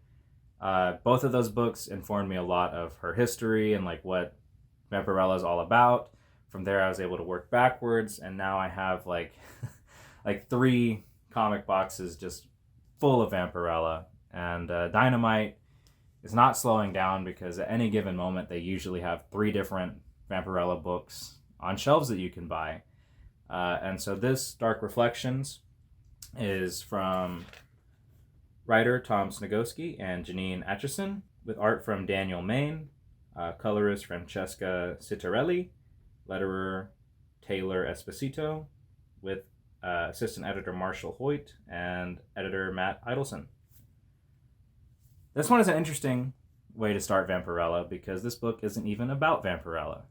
Both of those books informed me a lot of her history and like what Vampirella is all about. From there, I was able to work backwards, and now I have like 3 comic boxes just full of Vampirella. And Dynamite is not slowing down because at any given moment, they usually have 3 different Vampirella books on shelves that you can buy. And so this Dark Reflections is from writer Tom Snagowski and Janine Atchison, with art from Daniel Main, colorist Francesca Citarelli, letterer Taylor Esposito, with assistant editor Marshall Hoyt and editor Matt Idelson. This one is an interesting way to start Vampirella because this book isn't even about Vampirella.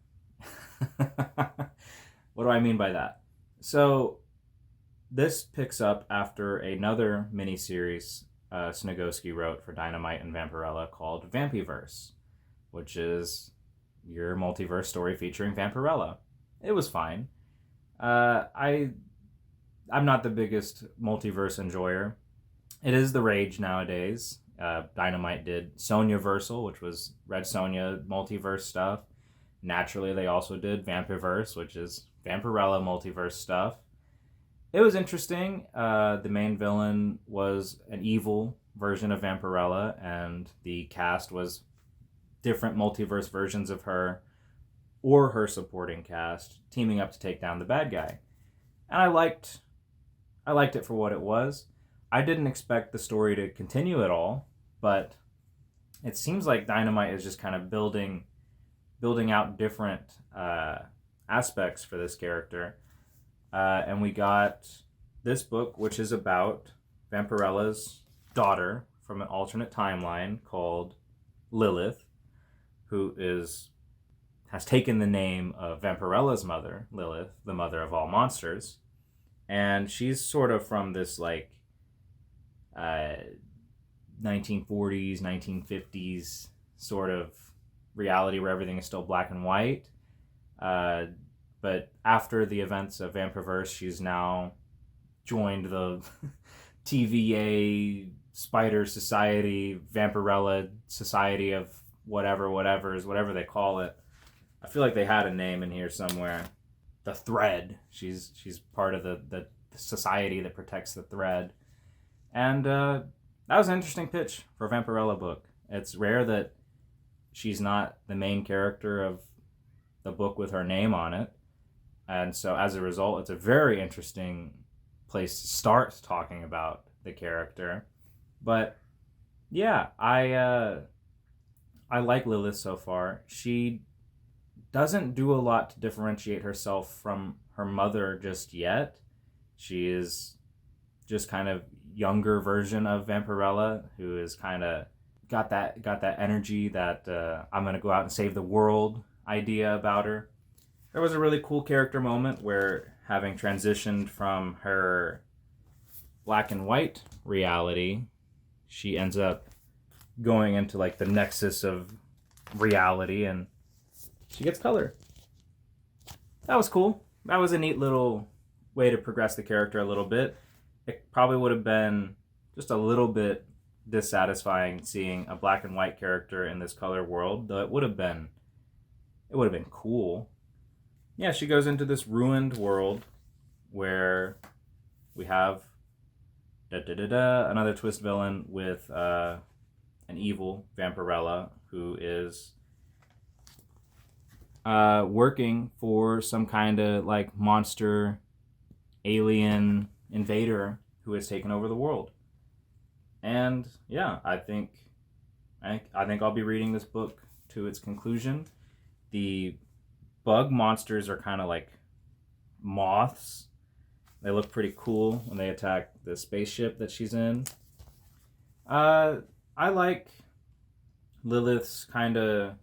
What do I mean by that? So this picks up after another miniseries Snagowski wrote for Dynamite and Vampirella called Vampyverse, which is your multiverse story featuring Vampirella. It was fine. I'm not the biggest multiverse enjoyer. It is the rage nowadays. Dynamite did Sonya-versal, which was Red Sonja multiverse stuff. Naturally, they also did Vampyverse, which is Vampirella multiverse stuff. It was interesting. The main villain was an evil version of Vampirella, and the cast was different multiverse versions of her or her supporting cast teaming up to take down the bad guy. And I liked it for what it was. I didn't expect the story to continue at all, but it seems like Dynamite is just kind of building out different aspects for this character. And we got this book, which is about Vampirella's daughter from an alternate timeline called Lilith, who has taken the name of Vampirella's mother, Lilith, the mother of all monsters. And she's sort of from this 1940s, 1950s sort of reality where everything is still black and white. But after the events of Vampirverse, she's now joined the TVA Spider Society, Vampirella Society of whatever they call it. I feel like they had a name in here somewhere. The Thread. She's part of the society that protects the Thread. And that was an interesting pitch for a Vampirella book. It's rare that she's not the main character of the book with her name on it. And so as a result, it's a very interesting place to start talking about the character. But yeah, I like Lilith so far. She doesn't do a lot to differentiate herself from her mother just yet. She is just kind of younger version of Vampirella, who is kind of got that energy, that I'm gonna go out and save the world idea about her. There was a really cool character moment where, having transitioned from her black and white reality, she ends up going into like the nexus of reality, and she gets color. That was cool. That was a neat little way to progress the character a little bit. It probably would have been just a little bit dissatisfying seeing a black and white character in this color world, though it would have been cool. Yeah, she goes into this ruined world where we have another twist villain with an evil Vampirella who is working for some kind of like monster alien invader who has taken over the world. And yeah, I think I'll be reading this book to its conclusion. The bug monsters are kind of like moths. They look pretty cool when they attack the spaceship that she's in. I like Lilith's kind of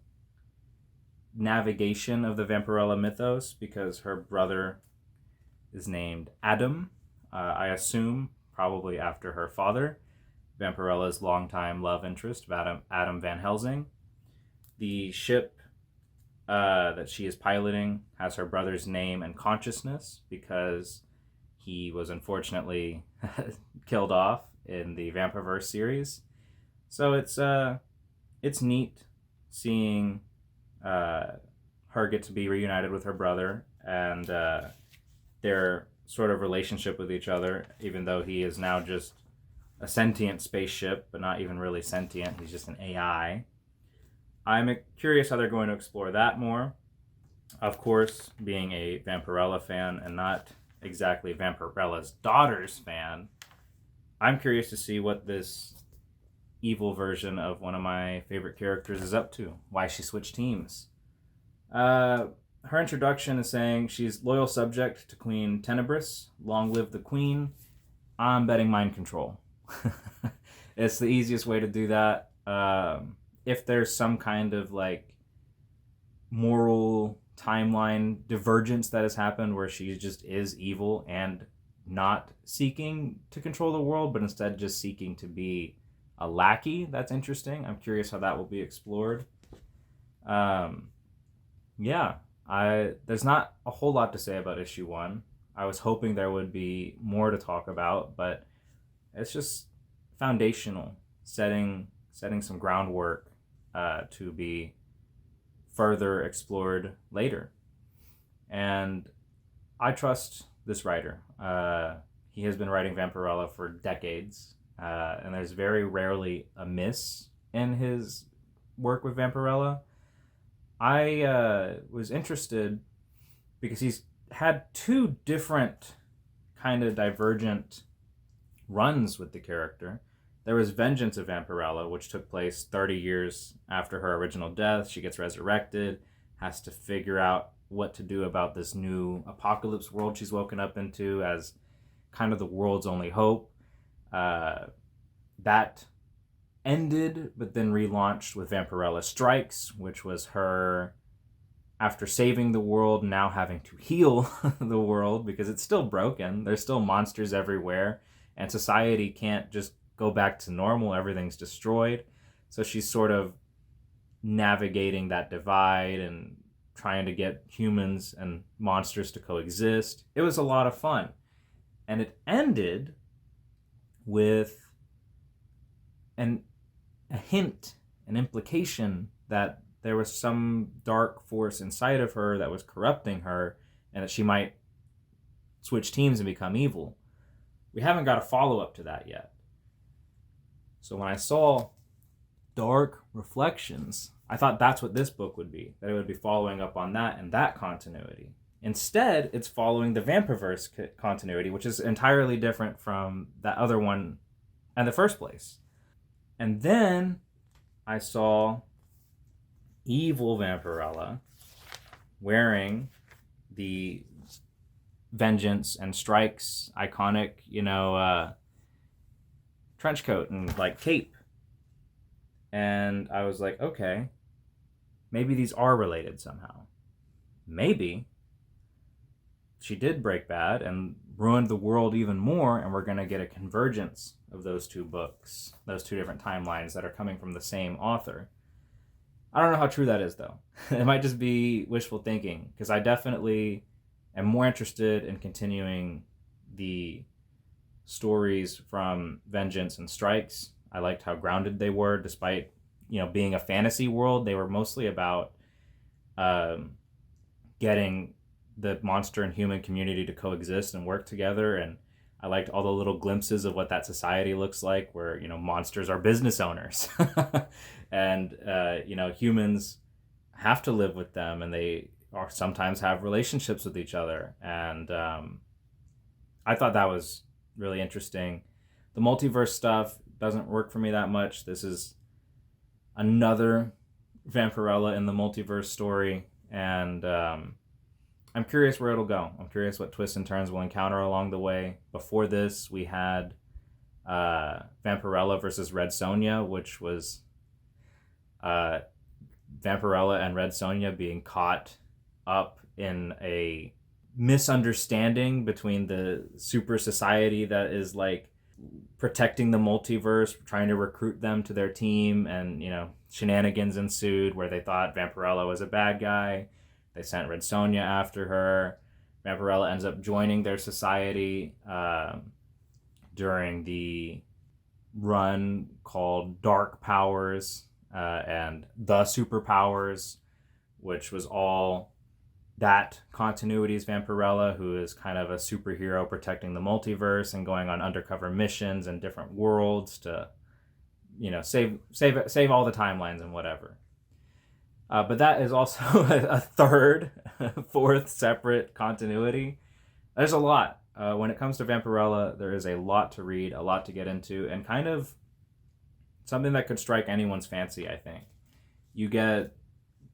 navigation of the Vampirella mythos because her brother is named Adam. I assume probably after her father, Vampirella's longtime love interest, Adam Van Helsing. The ship that she is piloting has her brother's name and consciousness because he was unfortunately killed off in the Vampirverse series. So it's neat seeing her get to be reunited with her brother and their sort of relationship with each other, even though he is now just a sentient spaceship, but not even really sentient. He's just an AI. I'm curious how they're going to explore that more. Of course, being a Vampirella fan and not exactly Vampirella's daughter's fan, I'm curious to see what this evil version of one of my favorite characters is up to, why she switched teams. Her introduction is saying she's loyal subject to Queen Tenebris, long live the queen. I'm betting mind control. It's the easiest way to do that. If there's some kind of like moral timeline divergence that has happened where she just is evil and not seeking to control the world, but instead just seeking to be a lackey, that's interesting. I'm curious how that will be explored. There's not a whole lot to say about issue 1. I was hoping there would be more to talk about, but it's just foundational, setting some groundwork to be further explored later. And I trust this writer. He has been writing Vampirella for decades, and there's very rarely a miss in his work with Vampirella. I was interested because he's had 2 different kind of divergent runs with the character. There was Vengeance of Vampirella, which took place 30 years after her original death. She gets resurrected, has to figure out what to do about this new apocalypse world she's woken up into as kind of the world's only hope. That ended, but then relaunched with Vampirella Strikes, which was her, after saving the world, now having to heal the world because it's still broken. There's still monsters everywhere, and society can't just go back to normal. Everything's destroyed. So she's sort of navigating that divide and trying to get humans and monsters to coexist. It was a lot of fun. And it ended with a hint, an implication that there was some dark force inside of her that was corrupting her, and that she might switch teams and become evil. We haven't got a follow-up to that yet. So when I saw Dark Reflections, I thought that's what this book would be, that it would be following up on that and that continuity. Instead, it's following the Vampirverse continuity, which is entirely different from that other one in the first place. And then I saw evil Vampirella wearing the Vengeance and Strikes iconic, trench coat and like cape. And I was like, okay, maybe these are related somehow. Maybe she did break bad and ruined the world even more, and we're going to get a convergence of those two books, those two different timelines that are coming from the same author. I don't know how true that is, though. It might just be wishful thinking, because I definitely am more interested in continuing the stories from Vengeance and Strikes. I liked how grounded they were, despite being a fantasy world. They were mostly about getting the monster and human community to coexist and work together. And I liked all the little glimpses of what that society looks like, where monsters are business owners, and humans have to live with them, and they are sometimes have relationships with each other. And I thought that was really interesting. The multiverse stuff doesn't work for me that much. This is another Vampirella in the multiverse story, and I'm curious where it'll go. I'm curious what twists and turns we'll encounter along the way. Before this, we had Vampirella versus Red Sonja, which was Vampirella and Red Sonja being caught up in a misunderstanding between the super society that is like protecting the multiverse, trying to recruit them to their team, and shenanigans ensued where they thought Vampirella was a bad guy. They sent Red Sonja after her. Vampirella ends up joining their society during the run called Dark Powers and The Superpowers, which was all that continuity's Vampirella, who is kind of a superhero protecting the multiverse and going on undercover missions in different worlds to, save all the timelines and whatever. But that is also a third, fourth separate continuity. There's a lot. When it comes to Vampirella, there is a lot to read, a lot to get into, and kind of something that could strike anyone's fancy, I think. You get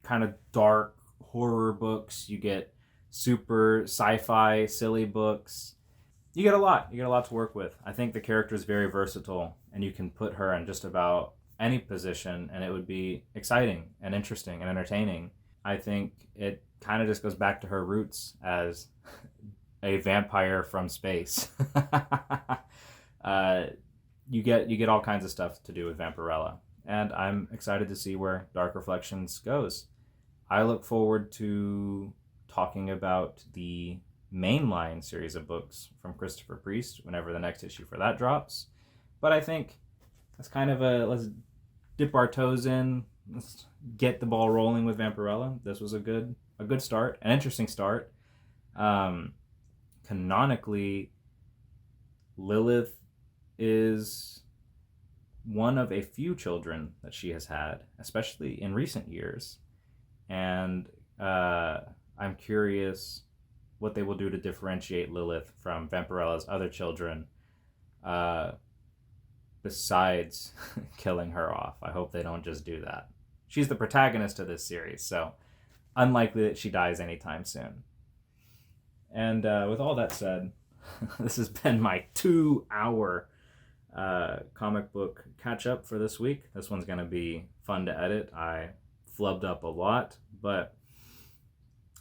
kind of dark horror books, you get super sci-fi silly books. You get a lot to work with. I think the character is very versatile, and you can put her in just about any position and it would be exciting and interesting and entertaining. I think it kind of just goes back to her roots as a vampire from space. You get all kinds of stuff to do with Vampirella, and I'm excited to see where Dark Reflections goes. I look forward to talking about the mainline series of books from Christopher Priest whenever the next issue for that drops. But I think that's kind of let's dip our toes in, let's get the ball rolling with Vampirella. This was a good start, an interesting start. Canonically, Lilith is one of a few children that she has had, especially in recent years. And I'm curious what they will do to differentiate Lilith from Vampirella's other children, besides killing her off. I hope they don't just do that. She's the protagonist of this series, so unlikely that she dies anytime soon. And with all that said, this has been my 2-hour comic book catch-up for this week. This one's going to be fun to edit. I flubbed up a lot, but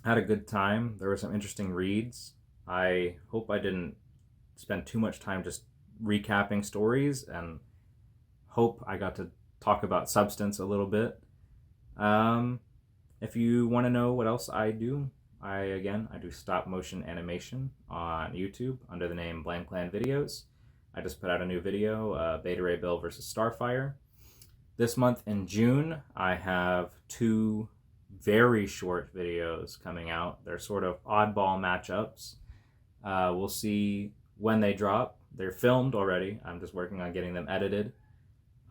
had a good time. There were some interesting reads. I hope I didn't spend too much time just recapping stories, and hope I got to talk about substance a little bit. If you want to know what else I do, I do stop motion animation on YouTube under the name Bland Clan Videos. I just put out a new video, Beta Ray Bill versus Starfire. This month in June, I have 2 very short videos coming out. They're sort of oddball matchups. We'll see when they drop. They're filmed already. I'm just working on getting them edited.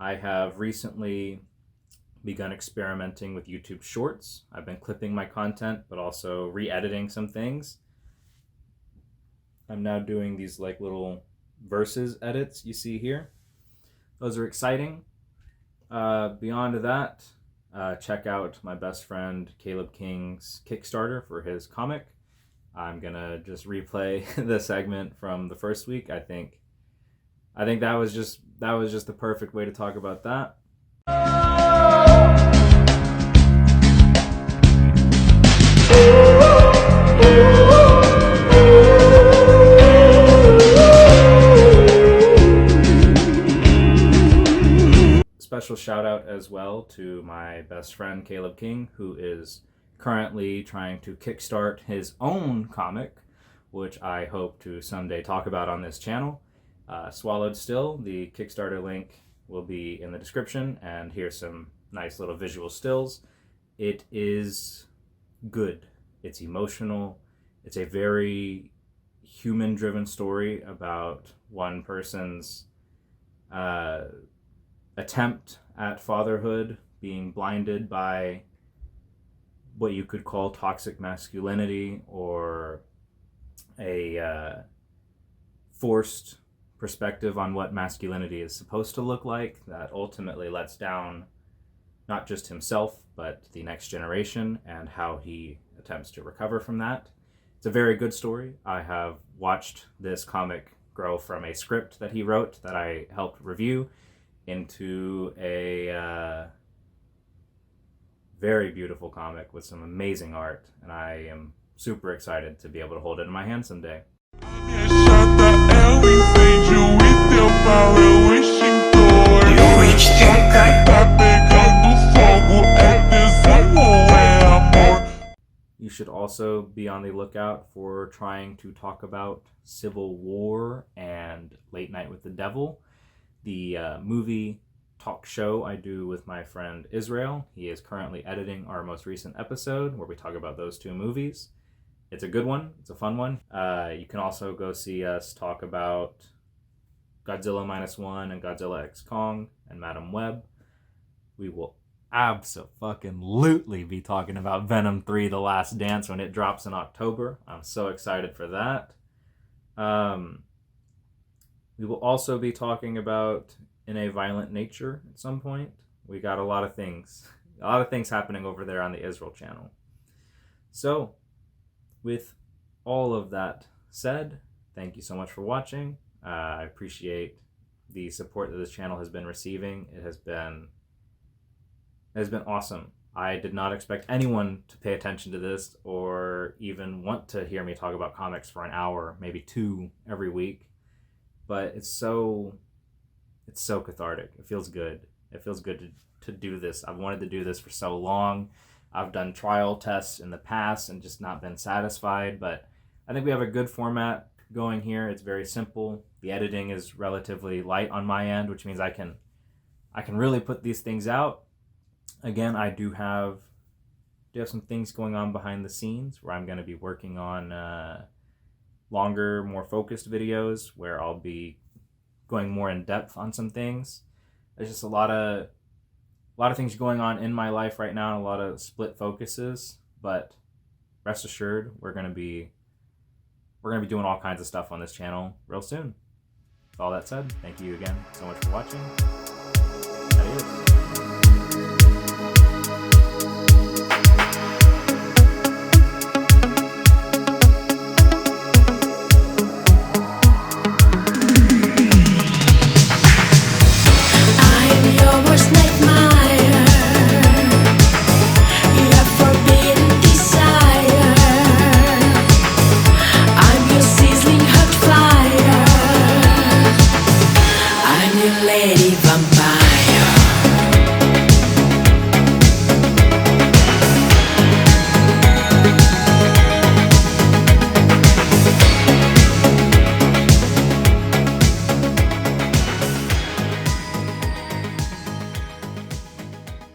I have recently begun experimenting with YouTube Shorts. I've been clipping my content, but also re-editing some things. I'm now doing these like little verses edits you see here. Those are exciting. Beyond that, check out my best friend Caleb King's Kickstarter for his comic. I'm gonna just replay the segment from the first week. I think that was just the perfect way to talk about that. Special shout out as well to my best friend Caleb King, who is currently trying to kickstart his own comic, which I hope to someday talk about on this channel. Swallowed Still, the Kickstarter link will be in the description, and here's some nice little visual stills. It is good. It's emotional. It's a very human-driven story about one person's attempt at fatherhood, being blinded by what you could call toxic masculinity, or a forced perspective on what masculinity is supposed to look like that ultimately lets down not just himself but the next generation, and how he attempts to recover from that. It's a very good story. I have watched this comic grow from a script that he wrote that I helped review into a very beautiful comic with some amazing art, and I am super excited to be able to hold it in my hand someday. You should also be on the lookout for trying to talk about Civil War and Late Night with the Devil, the movie talk show I do with my friend Israel. He is currently editing our most recent episode where we talk about those 2 movies. It's a good one. It's a fun one. You can also go see us talk about Godzilla -1 and Godzilla X Kong and Madam Web. We will abso-fucking-lutely be talking about Venom 3: The Last Dance when it drops in October. I'm so excited for that. We will also be talking about In a Violent Nature at some point. We got a lot of things happening over there on the Israel channel. So, with all of that said, thank you so much for watching. I appreciate the support that this channel has been receiving. It has been awesome. I did not expect anyone to pay attention to this or even want to hear me talk about comics for an hour, maybe 2 every week. But it's so cathartic. It feels good. It feels good to do this. I've wanted to do this for so long. I've done trial tests in the past and just not been satisfied, but I think we have a good format going here. It's very simple. The editing is relatively light on my end, which means I can really put these things out. Again, I do have some things going on behind the scenes where I'm going to be working on longer, more focused videos where I'll be going more in depth on some things. There's just a lot of things going on in my life right now, and a lot of split focuses, but rest assured we're going to be doing all kinds of stuff on this channel real soon. With all that said, thank you again so much for watching. Adios.